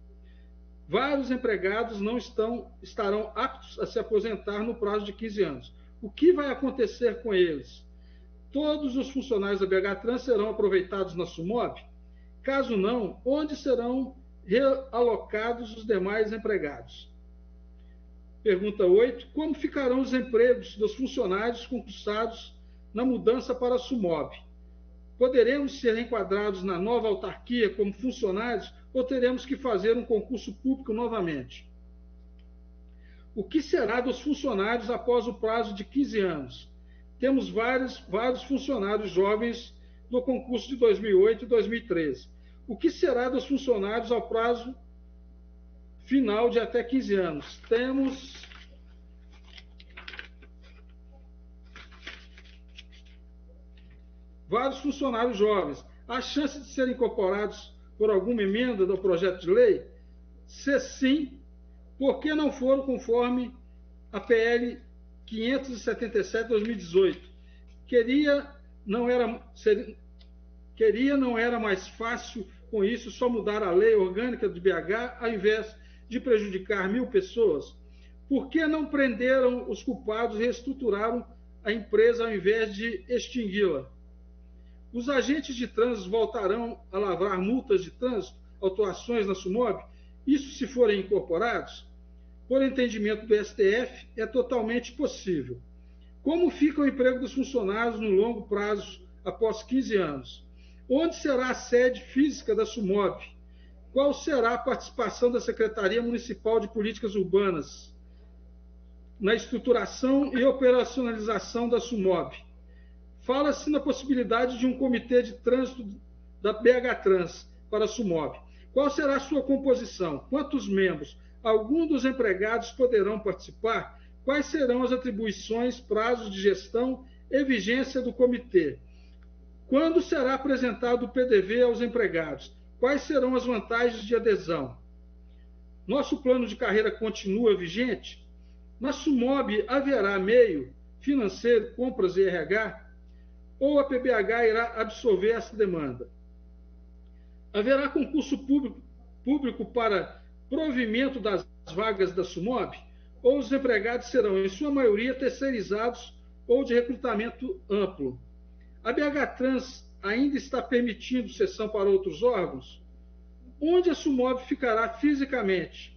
Vários empregados não estarão aptos a se aposentar no prazo de 15 anos. O que vai acontecer com eles? Todos os funcionários da BH Trans serão aproveitados na SUMOB? Caso não, onde serão realocados os demais empregados? Pergunta 8. Como ficarão os empregos dos funcionários concursados na mudança para a SUMOB? Poderemos ser enquadrados na nova autarquia como funcionários ou teremos que fazer um concurso público novamente? O que será dos funcionários após o prazo de 15 anos? Temos vários funcionários jovens no concurso de 2008 e 2013. O que será dos funcionários ao prazo final de até 15 anos? Temos vários funcionários jovens. Há chance de serem incorporados por alguma emenda do projeto de lei? Se sim, por que não foram conforme a PL 577/2018? Não era mais fácil com isso só mudar a lei orgânica do BH ao invés de prejudicar 1.000 pessoas? Por que não prenderam os culpados e reestruturaram a empresa ao invés de extingui-la? Os agentes de trânsito voltarão a lavrar multas de trânsito, autuações na SUMOB? Isso se forem incorporados? Por entendimento do STF, é totalmente possível. Como fica o emprego dos funcionários no longo prazo, após 15 anos? Onde será a sede física da SUMOB? Qual será a participação da Secretaria Municipal de Políticas Urbanas na estruturação e operacionalização da SUMOB? Fala-se na possibilidade de um comitê de trânsito da BH Trans para a SUMOB. Qual será a sua composição? Quantos membros? Alguns dos empregados poderão participar? Quais serão as atribuições, prazos de gestão e vigência do comitê? Quando será apresentado o PDV aos empregados? Quais serão as vantagens de adesão? Nosso plano de carreira continua vigente? Na SUMOB haverá meio financeiro, compras e RH? Ou a PBH irá absorver essa demanda? Haverá concurso público para provimento das vagas da SUMOB? Ou os empregados serão, em sua maioria, terceirizados ou de recrutamento amplo? A BH Trans ainda está permitindo cessão para outros órgãos? Onde a SUMOB ficará fisicamente?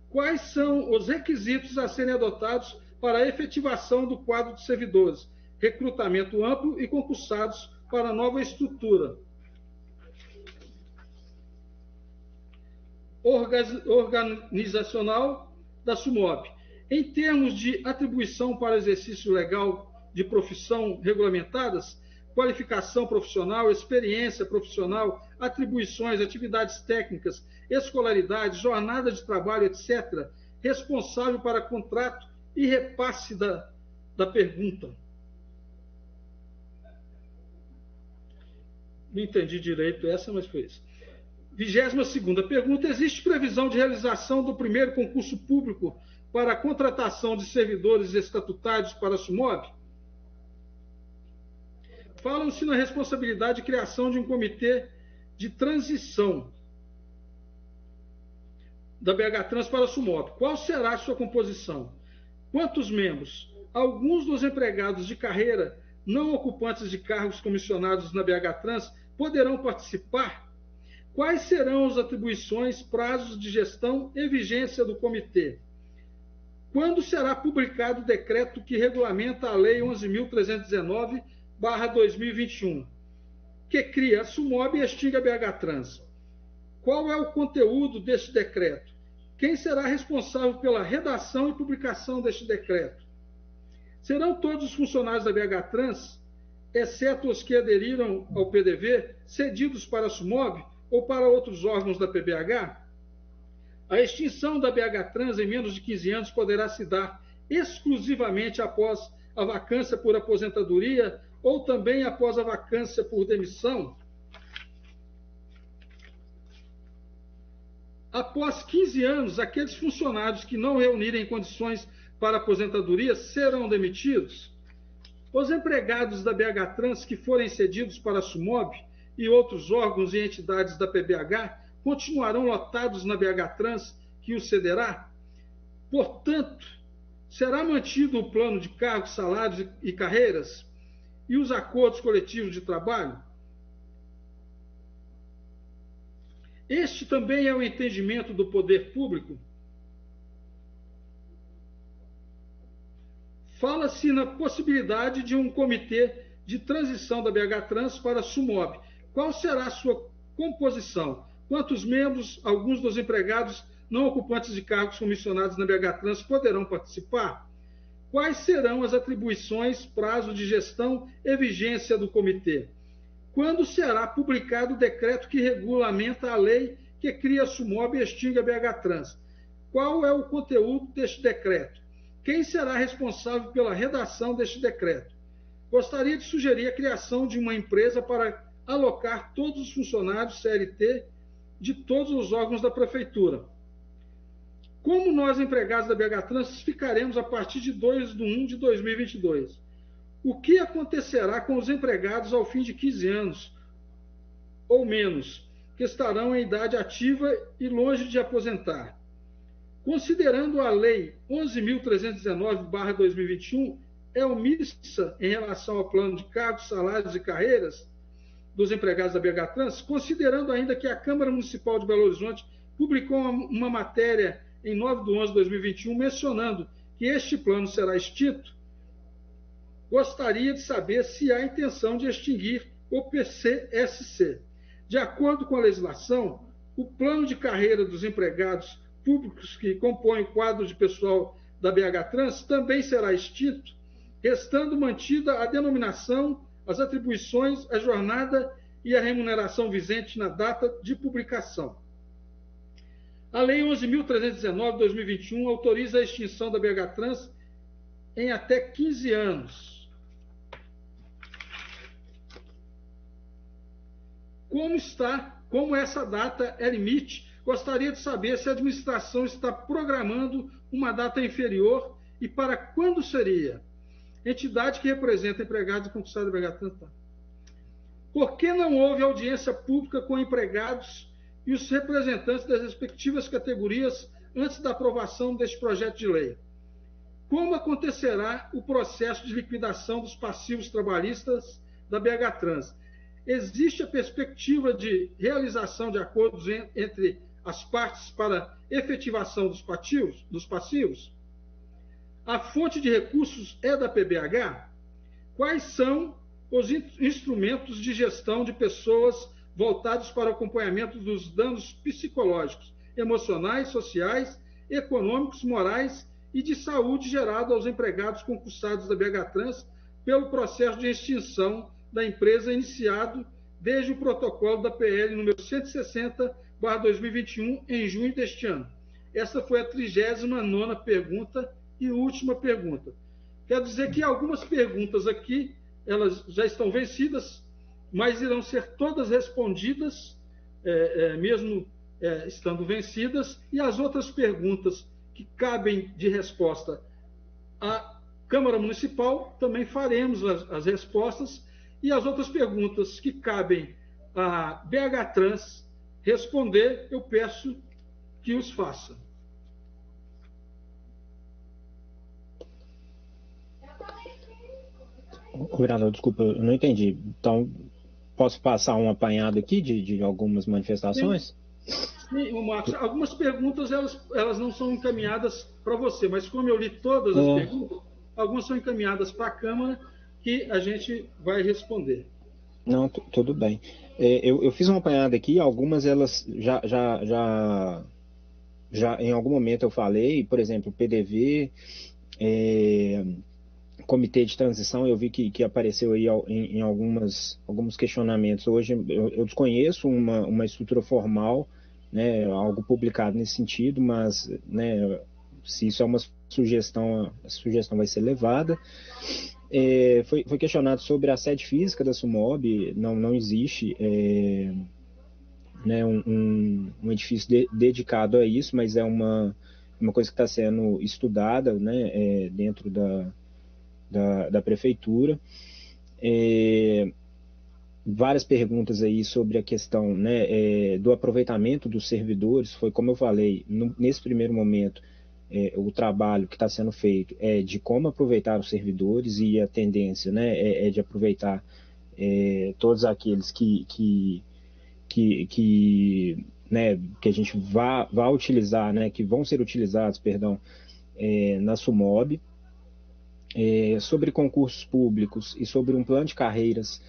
Quais são os requisitos a serem adotados para a efetivação do quadro de servidores? Recrutamento amplo e concursados para a nova estrutura. Organizacional da SUMOB. Em termos de atribuição para exercício legal de profissão regulamentadas, qualificação profissional, experiência profissional, atribuições, atividades técnicas, escolaridade, jornada de trabalho, etc., responsável para contrato e repasse da pergunta. Não entendi direito essa, mas foi isso. 22ª pergunta. Existe previsão de realização do primeiro concurso público para a contratação de servidores estatutários para a SUMOB? Falam-se na responsabilidade de criação de um comitê de transição da BH Trans para a SUMOB. Qual será a sua composição? Quantos membros? Alguns dos empregados de carreira não ocupantes de cargos comissionados na BH Trans poderão participar? Quais serão as atribuições, prazos de gestão e vigência do comitê? Quando será publicado o decreto que regulamenta a Lei 11.319/2021, que cria a SUMOB e extingue a BH Trans? Qual é o conteúdo deste decreto? Quem será responsável pela redação e publicação deste decreto? Serão todos os funcionários da BH Trans, exceto os que aderiram ao PDV, cedidos para a SUMOB, ou para outros órgãos da PBH? A extinção da BH Trans em menos de 15 anos poderá se dar exclusivamente após a vacância por aposentadoria ou também após a vacância por demissão? Após 15 anos, aqueles funcionários que não reunirem condições para aposentadoria serão demitidos? Os empregados da BH Trans que forem cedidos para a SUMOB e outros órgãos e entidades da PBH continuarão lotados na BH Trans que os cederá? Portanto, será mantido o plano de cargos, salários e carreiras e os acordos coletivos de trabalho? Este também é o entendimento do poder público? Fala-se na possibilidade de um comitê de transição da BH Trans para a SUMOB. Qual será a sua composição? Quantos membros, alguns dos empregados não ocupantes de cargos comissionados na BH Trans poderão participar? Quais serão as atribuições, prazo de gestão e vigência do comitê? Quando será publicado o decreto que regulamenta a lei que cria a SUMOB e extingue a BH Trans? Qual é o conteúdo deste decreto? Quem será responsável pela redação deste decreto? Gostaria de sugerir a criação de uma empresa para alocar todos os funcionários CLT de todos os órgãos da Prefeitura. Como nós, empregados da BH Trans, ficaremos a partir de 2/1 de 2022? O que acontecerá com os empregados ao fim de 15 anos ou menos, que estarão em idade ativa e longe de aposentar? Considerando a Lei 11.319/2021 é omissa em relação ao plano de cargos, salários e carreiras dos empregados da BH Trans, considerando ainda que a Câmara Municipal de Belo Horizonte publicou uma matéria em 9/11/2021 mencionando que este plano será extinto, gostaria de saber se há intenção de extinguir o PCSC. De acordo com a legislação, o plano de carreira dos empregados públicos que compõem o quadro de pessoal da BH Trans também será extinto, restando mantida a denominação, as atribuições, a jornada e a remuneração vigente na data de publicação. A Lei 11.319/2021 autoriza a extinção da BH Trans em até 15 anos. Como essa data é limite, gostaria de saber se a administração está programando uma data inferior e para quando seria? Entidade que representa empregados e concursados da BH Trans. Por que não houve audiência pública com empregados e os representantes das respectivas categorias antes da aprovação deste projeto de lei? Como acontecerá o processo de liquidação dos passivos trabalhistas da BH Trans? Existe a perspectiva de realização de acordos entre as partes para efetivação dos passivos? A fonte de recursos é da PBH? Quais são os instrumentos de gestão de pessoas voltados para o acompanhamento dos danos psicológicos, emocionais, sociais, econômicos, morais e de saúde gerado aos empregados concursados da BH Trans pelo processo de extinção da empresa iniciado desde o protocolo da PL número 160/2021 em junho deste ano? Essa foi a 39ª pergunta e última pergunta. Quero dizer que algumas perguntas aqui, elas já estão vencidas, mas irão ser todas respondidas, mesmo estando vencidas, e as outras perguntas que cabem de resposta à Câmara Municipal, também faremos as respostas, e as outras perguntas que cabem à BH Trans responder, eu peço que os faça. Vereador, desculpa, eu não entendi. Então, posso passar um apanhado aqui de algumas manifestações? Sim, Marcos, algumas perguntas elas não são encaminhadas para você, mas como eu li todas as perguntas, algumas são encaminhadas para a Câmara que a gente vai responder. Não, tudo bem. Eu fiz um apanhado aqui, algumas elas já em algum momento eu falei, por exemplo, PDV, comitê de transição, eu vi que apareceu aí em alguns questionamentos. Hoje eu desconheço uma estrutura formal, né, algo publicado nesse sentido, mas, né, se isso é uma sugestão, a sugestão vai ser levada. Foi questionado sobre a sede física da SUMOB, não existe né, um edifício dedicado a isso, mas é uma coisa que está sendo estudada, né, dentro da prefeitura. Várias perguntas aí sobre a questão, né, do aproveitamento dos servidores. Foi como eu falei, nesse primeiro momento, o trabalho que está sendo feito é de como aproveitar os servidores, e a tendência, né, é de aproveitar todos aqueles né, que a gente vai utilizar, né, que vão ser utilizados, perdão, na SUMOB. Sobre concursos públicos e sobre um plano de carreiras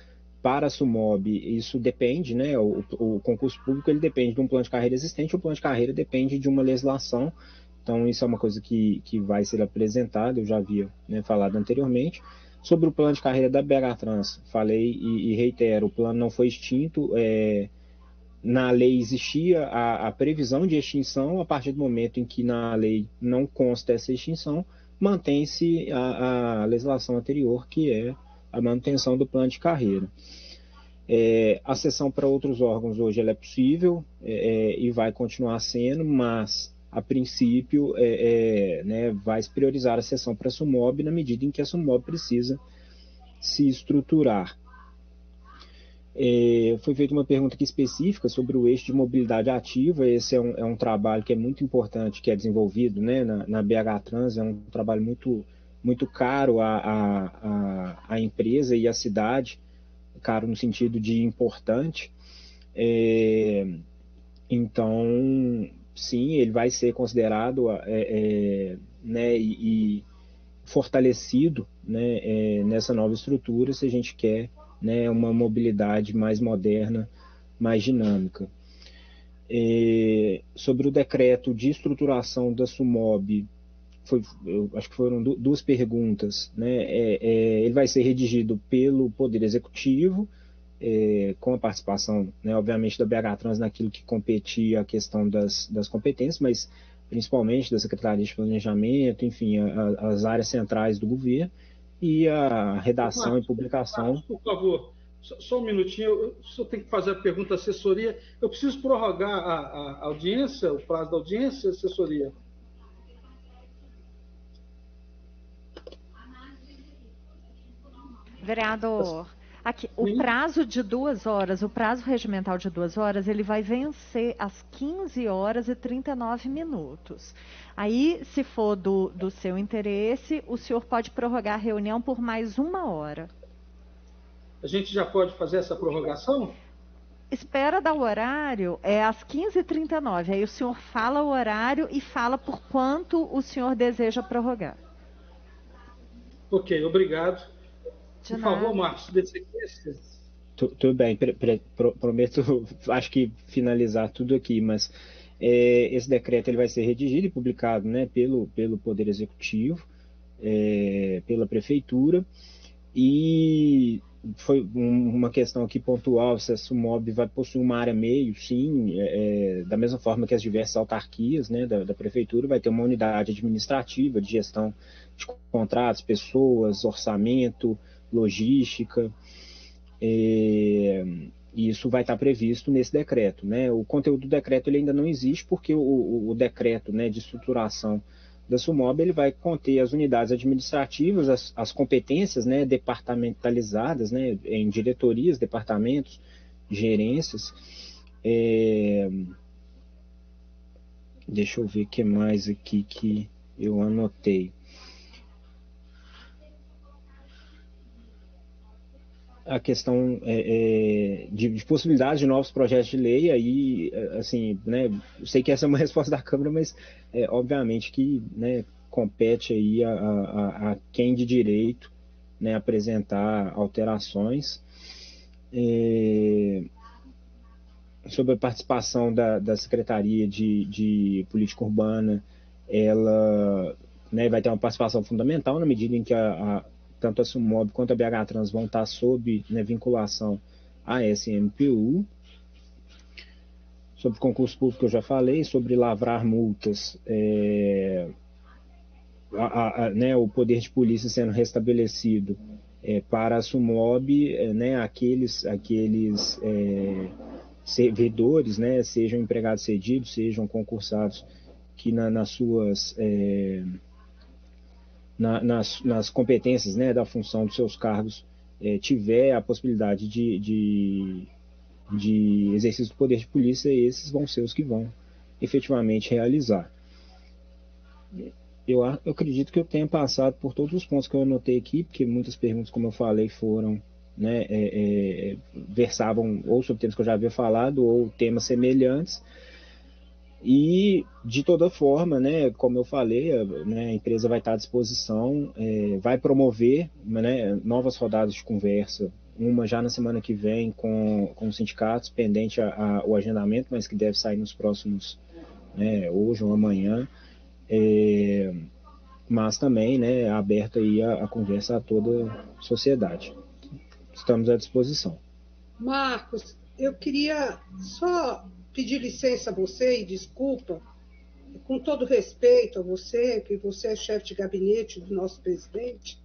para a SUMOB, isso depende, né, o concurso público ele depende de um plano de carreira existente, o plano de carreira depende de uma legislação. Então isso é uma coisa que vai ser apresentada, eu já havia, né, falado anteriormente. Sobre o plano de carreira da BH Trans, falei e reitero, o plano não foi extinto, na lei existia a previsão de extinção. A partir do momento em que na lei não consta essa extinção, mantém-se a legislação anterior, que é a manutenção do plano de carreira. A cessão para outros órgãos hoje ela é possível e vai continuar sendo, mas a princípio né, vai se priorizar a cessão para a SUMOB na medida em que a SUMOB precisa se estruturar. Foi feita uma pergunta aqui específica sobre o eixo de mobilidade ativa. Esse é um trabalho que é muito importante, que é desenvolvido, né, na BH Trans. É um trabalho muito caro à empresa e à cidade, caro no sentido de importante. Então, sim, ele vai ser considerado né, e fortalecido, né, nessa nova estrutura, se a gente quer, né, uma mobilidade mais moderna, mais dinâmica. Sobre o decreto de estruturação da SUMOB, eu acho que foram duas perguntas, né? Ele vai ser redigido pelo Poder Executivo, com a participação, né, obviamente, da BH Trans naquilo que competia a questão das competências, mas principalmente da Secretaria de Planejamento, enfim, as áreas centrais do governo, e a redação Marcos, e publicação. Marcos, por favor, só um minutinho, eu só tenho que fazer a pergunta à assessoria. Eu preciso prorrogar a audiência, o prazo da audiência, assessoria. Vereador, aqui, o prazo de 2 horas, o prazo regimental de 2 horas, ele vai vencer às 15h39. Aí, se for do seu interesse, o senhor pode prorrogar a reunião por mais 1 hora. A gente já pode fazer essa prorrogação? Espera dar o horário, às 15h39. Aí o senhor fala o horário e fala por quanto o senhor deseja prorrogar. Ok, obrigado. De por nada. favor, Marcos, dê sequência. Tudo bem, prometo, acho que finalizar tudo aqui, mas esse decreto ele vai ser redigido e publicado, né, pelo Poder Executivo, pela Prefeitura, e foi uma questão aqui pontual, se a SUMOB vai possuir uma área meio, sim, da mesma forma que as diversas autarquias, né, da Prefeitura, vai ter uma unidade administrativa de gestão de contratos, pessoas, orçamento, logística, e isso vai estar previsto nesse decreto, né? O conteúdo do decreto ele ainda não existe, porque o decreto, né, de estruturação da SUMOB ele vai conter as unidades administrativas, as competências, né, departamentalizadas, né, em diretorias, departamentos, gerências. Deixa eu ver o que mais aqui que eu anotei. A questão de possibilidades de novos projetos de lei, aí, assim, né, eu sei que essa é uma resposta da Câmara, mas obviamente que, né, compete aí a quem de direito, né, apresentar alterações. Sobre a participação da Secretaria de Política Urbana, ela, né, vai ter uma participação fundamental na medida em que tanto a Sumob quanto a BH Trans vão estar sob, né, vinculação à SMPU. Sobre concurso público eu já falei, sobre lavrar multas, né, o poder de polícia sendo restabelecido para a Sumob, né, aqueles servidores, né, sejam empregados cedidos, sejam concursados, que nas competências, né, da função dos seus cargos tiver a possibilidade de exercício do poder de polícia, esses vão ser os que vão efetivamente realizar. Eu acredito que eu tenha passado por todos os pontos que eu anotei aqui, porque muitas perguntas, como eu falei, foram, né, versavam ou sobre temas que eu já havia falado ou temas semelhantes. E, de toda forma, né, como eu falei, né, a empresa vai estar à disposição, vai promover, né, novas rodadas de conversa, uma já na semana que vem com os sindicatos, pendente o agendamento, mas que deve sair nos próximos, né, hoje ou amanhã, mas também, né, aberta aí a conversa a toda a sociedade. Estamos à disposição. Marcos, eu queria só pedir licença a você e desculpa, com todo respeito a você, que você é chefe de gabinete do nosso presidente,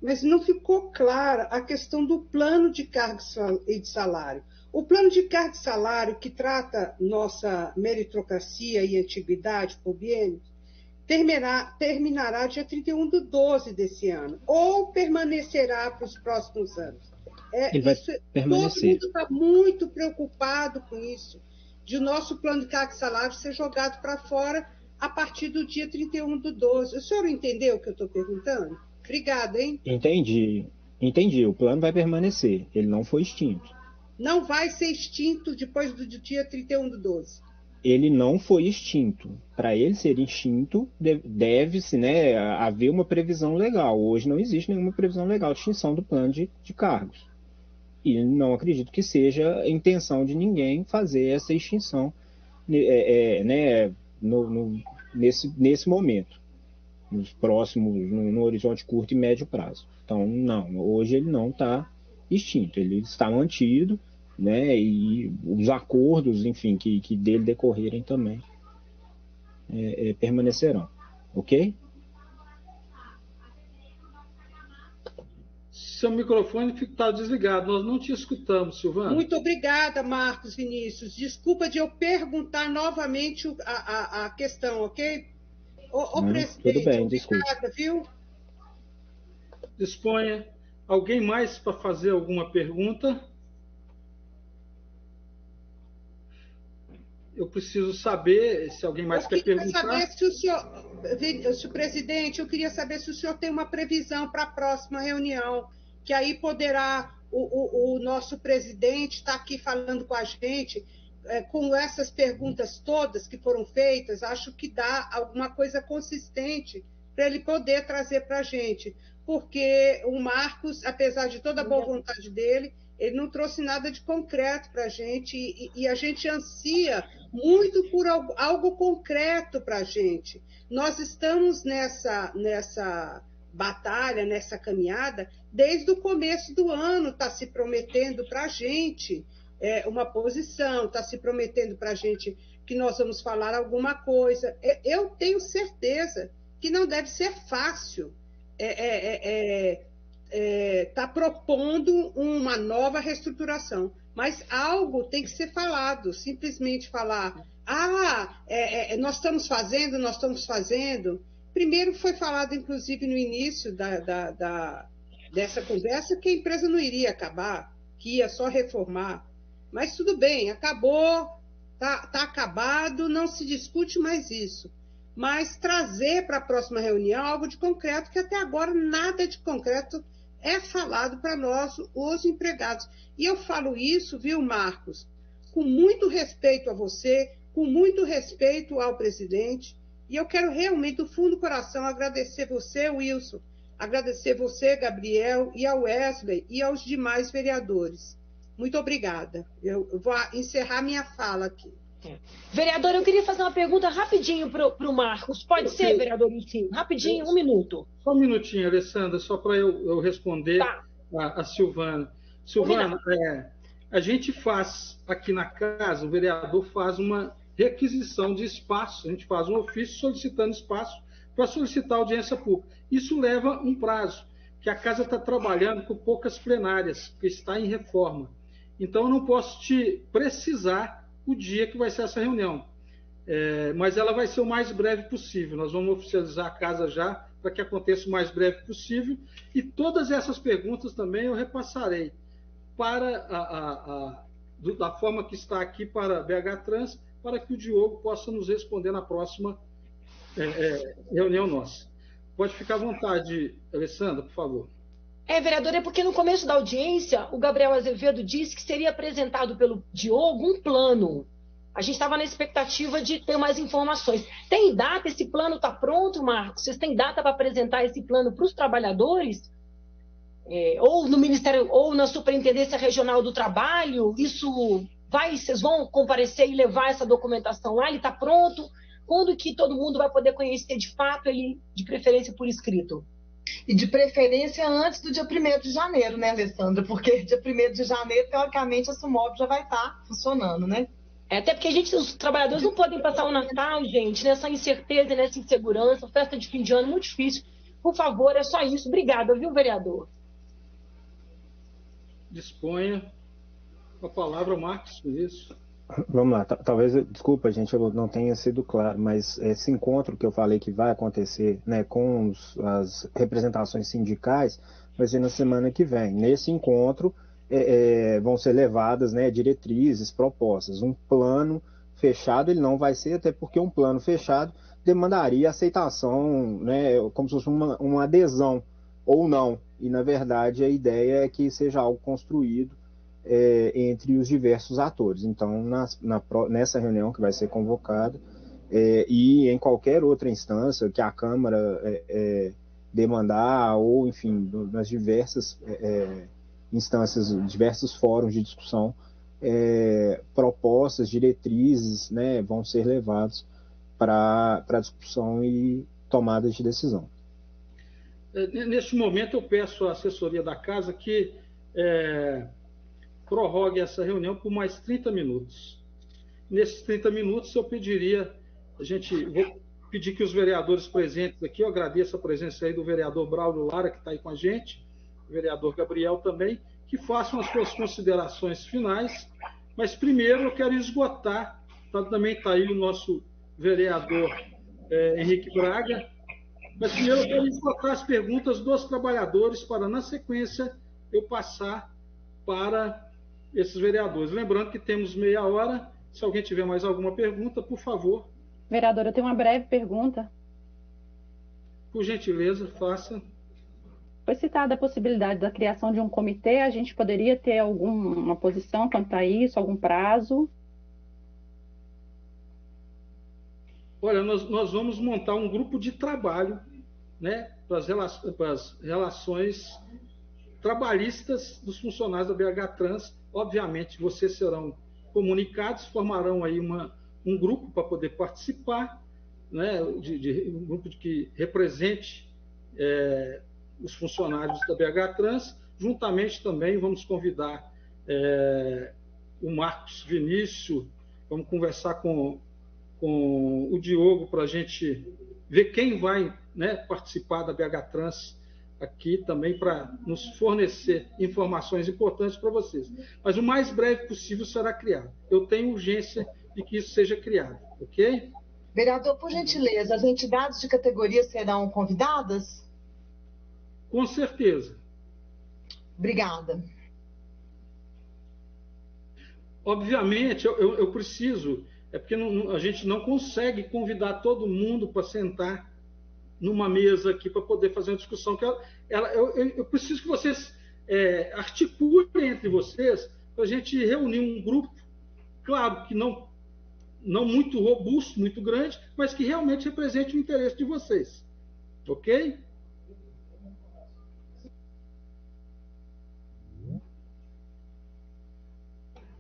mas não ficou clara a questão do plano de cargo e de salário. O plano de cargo e salário que trata nossa meritocracia e antiguidade por biênios terminará dia 31/12 desse ano, ou permanecerá para os próximos anos. Ele vai permanecer. Todo mundo está muito preocupado com isso, de o nosso plano de cargo e salário ser jogado para fora a partir do dia 31/12. O senhor entendeu o que eu estou perguntando? Obrigada, hein? Entendi. O plano vai permanecer. Ele não foi extinto. Não vai ser extinto depois do dia 31/12. Ele não foi extinto. Para ele ser extinto, deve-se, né, haver uma previsão legal. Hoje não existe nenhuma previsão legal de extinção do plano de cargos. E não acredito que seja a intenção de ninguém fazer essa extinção, né, nesse momento, nos próximos, no horizonte curto e médio prazo. Então, não, hoje ele não está extinto, ele está mantido, né, e os acordos, enfim, que dele decorrerem também permanecerão, ok? Seu microfone está desligado, nós não te escutamos, Silvana. Muito obrigada, Marcos Vinícius. Desculpa de eu perguntar novamente a questão, ok? Presidente, tudo bem, desculpa. Obrigada, viu? Disponha. Alguém mais para fazer alguma pergunta? Eu preciso saber se alguém mais quer perguntar. Saber se o presidente, eu queria saber se o senhor tem uma previsão para a próxima reunião, que aí poderá o nosso presidente estar aqui falando com a gente, com essas perguntas todas que foram feitas. Acho que dá alguma coisa consistente para ele poder trazer para a gente, porque o Marcos, apesar de toda a boa vontade dele, ele não trouxe nada de concreto para a gente, e a gente ansia muito por algo concreto para a gente. Nós estamos nessa batalha, nessa caminhada, desde o começo do ano, está se prometendo para a gente uma posição, está se prometendo para a gente que nós vamos falar alguma coisa. Eu tenho certeza que não deve ser fácil está propondo uma nova reestruturação, mas algo tem que ser falado. Simplesmente falar, nós estamos fazendo. Primeiro foi falado, inclusive, no início dessa conversa, que a empresa não iria acabar, que ia só reformar. Mas tudo bem, acabou, está acabado, não se discute mais isso. Mas trazer para a próxima reunião algo de concreto, que até agora nada de concreto é falado para nós, os empregados. E eu falo isso, viu, Marcos, com muito respeito a você, com muito respeito ao presidente, e eu quero realmente, do fundo do coração, agradecer você, Wilson, agradecer você, Gabriel, e ao Wesley, e aos demais vereadores. Muito obrigada. Eu vou encerrar minha fala aqui. Vereador, eu queria fazer uma pergunta rapidinho para o Marcos. Pode ser, vereador? Sim, rapidinho, 1 minuto. Só um minutinho, Alessandra, só para eu responder a Silvana. Silvana, a gente faz aqui na casa, o vereador faz uma requisição de espaço, a gente faz um ofício solicitando espaço para solicitar audiência pública. Isso leva um prazo, que a casa está trabalhando com poucas plenárias, porque está em reforma. Então, eu não posso te precisar o dia que vai ser essa reunião, mas ela vai ser o mais breve possível. Nós vamos oficializar a casa já, para que aconteça o mais breve possível, e todas essas perguntas também eu repassarei para da forma que está aqui para a BH Trans, para que o Diogo possa nos responder na próxima reunião nossa. Pode ficar à vontade, Alessandra, por favor. Vereador, é porque no começo da audiência, o Gabriel Azevedo disse que seria apresentado pelo Diogo um plano. A gente estava na expectativa de ter mais informações. Tem data? Esse plano está pronto, Marcos? Vocês têm data para apresentar esse plano para os trabalhadores? Ou no Ministério, ou na Superintendência Regional do Trabalho? Vocês vão comparecer e levar essa documentação lá? Ele está pronto? Quando que todo mundo vai poder conhecer de fato ele, de preferência por escrito? E de preferência antes do dia 1º de janeiro, né, Alessandra? Porque dia 1º de janeiro, teoricamente, a Sumob já vai estar funcionando, né? Até porque os trabalhadores não podem passar o Natal, gente, nessa incerteza, nessa insegurança, festa de fim de ano muito difícil. Por favor, é só isso. Obrigada, viu, vereador? Disponha a palavra, Marcos, isso. Vamos lá, talvez, desculpa, gente, eu não tenha sido claro, mas esse encontro que eu falei que vai acontecer, né, com as representações sindicais vai ser na semana que vem. Nesse encontro vão ser levadas, né, diretrizes, propostas. Um plano fechado ele não vai ser, até porque um plano fechado demandaria aceitação, né, como se fosse uma adesão ou não. E, na verdade, a ideia é que seja algo construído entre os diversos atores. Então, nessa reunião que vai ser convocada, e em qualquer outra instância que a Câmara demandar, ou, enfim, nas diversas instâncias, diversos fóruns de discussão, propostas, diretrizes, né, vão ser levados para discussão e tomada de decisão. Neste momento, eu peço à assessoria da Casa que prorrogue essa reunião por mais 30 minutos. Nesses 30 minutos, eu pediria, vou pedir que os vereadores presentes aqui, eu agradeço a presença aí do vereador Braulio Lara, que está aí com a gente, o vereador Gabriel também, que façam as suas considerações finais, mas primeiro eu quero esgotar, também está aí o nosso vereador Henrique Braga, mas primeiro eu quero esgotar as perguntas dos trabalhadores para, na sequência, eu passar para esses vereadores. Lembrando que temos meia hora. Se alguém tiver mais alguma pergunta, por favor. Vereadora, eu tenho uma breve pergunta. Por gentileza, faça. Foi citada a possibilidade da criação de um comitê. A gente poderia ter alguma posição quanto a isso, algum prazo? Olha, nós vamos montar um grupo de trabalho, né, para as relações trabalhistas dos funcionários da BH Trans. Obviamente, vocês serão comunicados, formarão aí um grupo para poder participar, né, um grupo que represente os funcionários da BH Trans. Juntamente também vamos convidar o Marcos Vinícius, vamos conversar com o Diogo para a gente ver quem vai, né, participar da BH Trans aqui também, para nos fornecer informações importantes para vocês. Mas o mais breve possível será criado. Eu tenho urgência de que isso seja criado, ok? Vereador, por gentileza, as entidades de categoria serão convidadas? Com certeza. Obrigada. Obviamente, eu preciso, porque a gente não consegue convidar todo mundo para sentar numa mesa aqui para poder fazer uma discussão. Eu preciso que vocês articulem entre vocês para a gente reunir um grupo, claro que não muito robusto, muito grande, mas que realmente represente o interesse de vocês. Ok?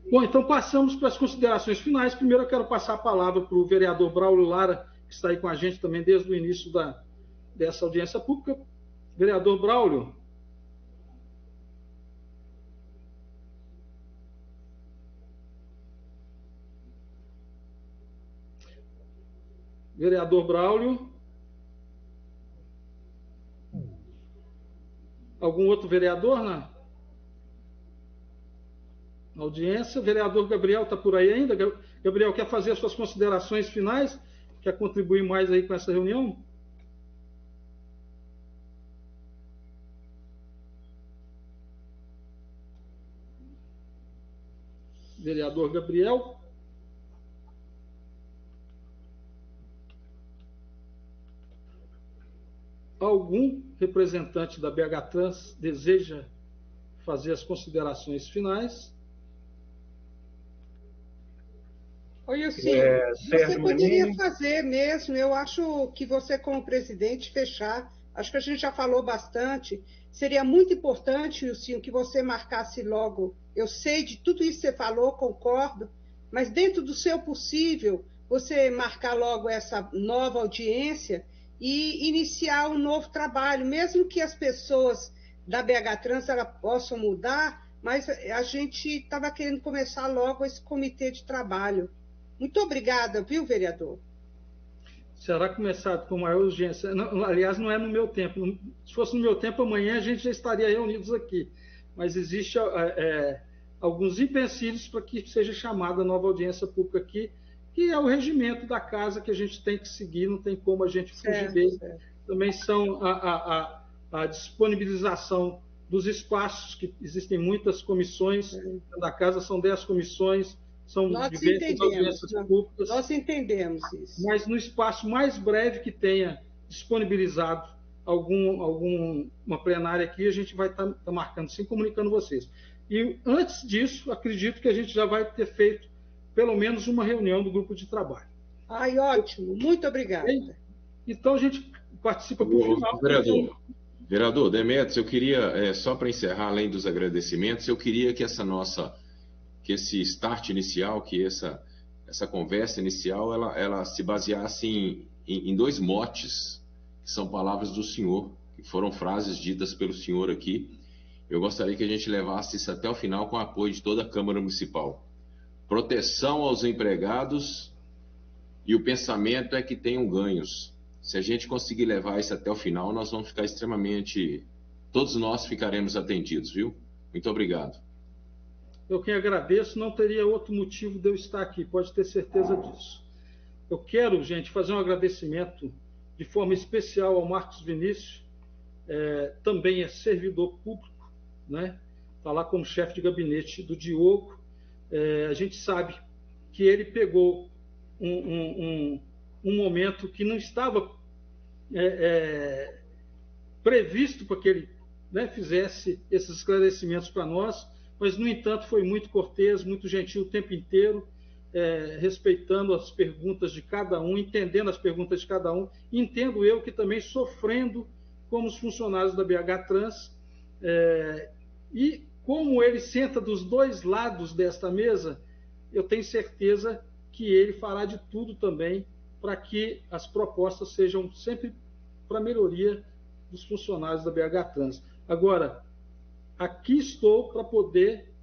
Bom, então passamos para as considerações finais. Primeiro eu quero passar a palavra para o vereador Braulio Lara, que está aí com a gente também desde o início dessa audiência pública. Vereador Braulio. Vereador Braulio. Algum outro vereador na audiência? Vereador Gabriel está por aí ainda? Gabriel, quer fazer as suas considerações finais? Quer contribuir mais aí com essa reunião? Vereador Gabriel. Algum representante da BH Trans deseja fazer as considerações finais? Oi, Ilcinho, você poderia fazer mesmo, eu acho que você como presidente fechar, acho que a gente já falou bastante, seria muito importante, Ilcinho, que você marcasse logo, eu sei de tudo isso que você falou, concordo, mas dentro do seu possível, você marcar logo essa nova audiência e iniciar um novo trabalho, mesmo que as pessoas da BH Trans elas possam mudar, mas a gente estava querendo começar logo esse comitê de trabalho. Muito obrigada, viu, vereador? Será começado com maior urgência. Não, aliás, não é no meu tempo. Se fosse no meu tempo, amanhã a gente já estaria reunidos aqui. Mas existe alguns empecilhos para que seja chamada a nova audiência pública aqui, que é o regimento da casa que a gente tem que seguir, não tem como a gente fugir dele. Também são a disponibilização dos espaços, que existem muitas comissões da casa, são 10 comissões, são diversas audiências públicas. Nós entendemos isso. Mas no espaço mais breve que tenha disponibilizado uma plenária aqui, a gente vai estar marcando, sim, comunicando vocês. E antes disso, acredito que a gente já vai ter feito pelo menos uma reunião do grupo de trabalho. Ai, ótimo. Muito obrigada. Então, a gente participa por final. Vereador Demetrios, eu queria, só para encerrar, além dos agradecimentos, eu queria que que esse start inicial, que essa conversa inicial, ela se baseasse em dois motes, que são palavras do senhor, que foram frases ditas pelo senhor aqui. Eu gostaria que a gente levasse isso até o final com o apoio de toda a Câmara Municipal. Proteção aos empregados e o pensamento é que tenham ganhos. Se a gente conseguir levar isso até o final, nós vamos ficar todos nós ficaremos atendidos, viu? Muito obrigado. Eu que agradeço, não teria outro motivo de eu estar aqui, pode ter certeza disso. Eu quero, gente, fazer um agradecimento de forma especial ao Marcos Vinícius, também é servidor público, né? Está lá como chefe de gabinete do Diogo. A gente sabe que ele pegou um momento que não estava previsto para que ele, né, fizesse esses esclarecimentos para nós, mas, no entanto, foi muito cortês, muito gentil o tempo inteiro, respeitando as perguntas de cada um, entendendo as perguntas de cada um. Entendo eu que também sofrendo como os funcionários da BH Trans, e como ele senta dos dois lados desta mesa, eu tenho certeza que ele fará de tudo também para que as propostas sejam sempre para a melhoria dos funcionários da BH Trans. Agora, aqui estou para poder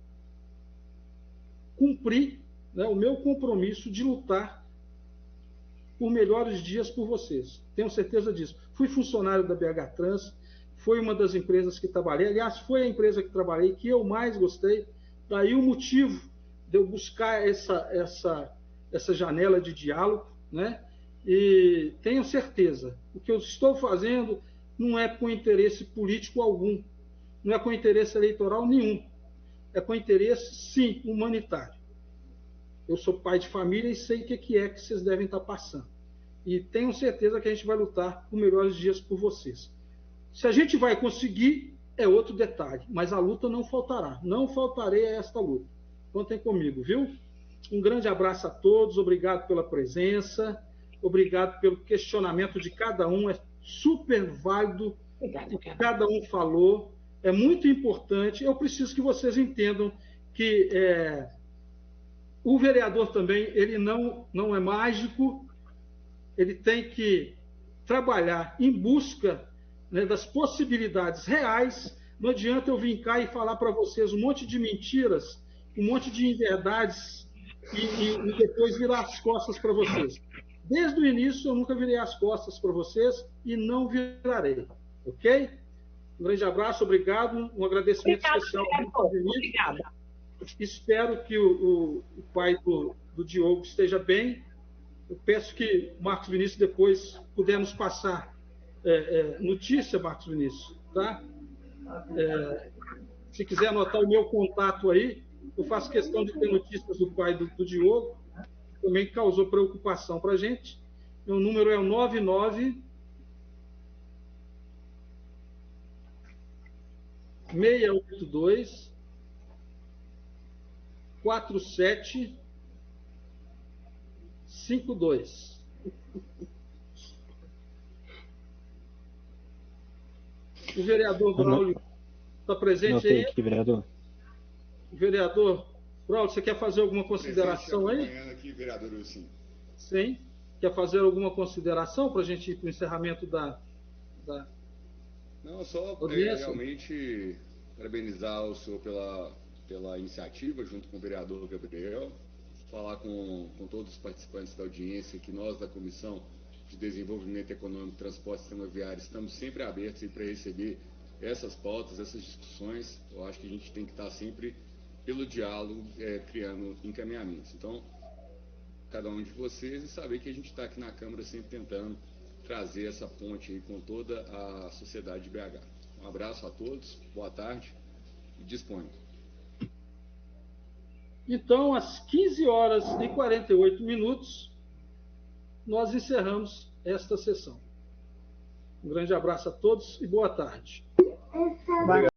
cumprir, né, o meu compromisso de lutar por melhores dias por vocês. Tenho certeza disso. Fui funcionário da BH Trans, foi uma das empresas que trabalhei, aliás, foi a empresa que trabalhei que eu mais gostei, daí o motivo de eu buscar essa janela de diálogo, né? E tenho certeza, o que eu estou fazendo não é com interesse político algum, não é com interesse eleitoral nenhum, é com interesse, sim, humanitário. Eu sou pai de família e sei o que é que vocês devem estar passando. E tenho certeza que a gente vai lutar por melhores dias por vocês. Se a gente vai conseguir, é outro detalhe, mas a luta não faltará. Não faltarei a esta luta. Contem comigo, viu? Um grande abraço a todos, obrigado pela presença, obrigado pelo questionamento de cada um, é super válido o que cada um falou, é muito importante. Eu preciso que vocês entendam que O vereador também, ele não é mágico, ele tem que trabalhar em busca, né, das possibilidades reais. Não adianta eu vir cá e falar para vocês um monte de mentiras, um monte de inverdades e depois virar as costas para vocês. Desde o início, eu nunca virei as costas para vocês e não virarei. Ok? Um grande abraço, obrigado. Um agradecimento especial ao Marcos Vinícius. Obrigada. Espero que o pai do Diogo esteja bem. Eu peço que o Marcos Vinícius depois puder nos passar notícia, Marcos Vinícius, tá? Se quiser anotar o meu contato aí, eu faço questão de ter notícias do pai do Diogo, que também causou preocupação para a gente. Meu número é o 99 682 4752. O vereador Braulio está presente aí? Aqui, vereador. Vereador Braulio, você quer fazer alguma consideração aí? Aqui, vereador Wilson. Sim. Quer fazer alguma consideração para a gente ir para o encerramento da Não, só realmente parabenizar o senhor pela iniciativa, junto com o vereador Gabriel, falar com todos os participantes da audiência que nós, da Comissão de Desenvolvimento Econômico, Transporte e Sistema Viário, estamos sempre abertos para receber essas pautas, essas discussões. Eu acho que a gente tem que estar sempre pelo diálogo, criando encaminhamentos. Então, cada um de vocês, e saber que a gente está aqui na Câmara sempre tentando trazer essa ponte aí com toda a sociedade de BH. Um abraço a todos, boa tarde e disponha. Então, às 15h48, nós encerramos esta sessão. Um grande abraço a todos e boa tarde. Obrigado.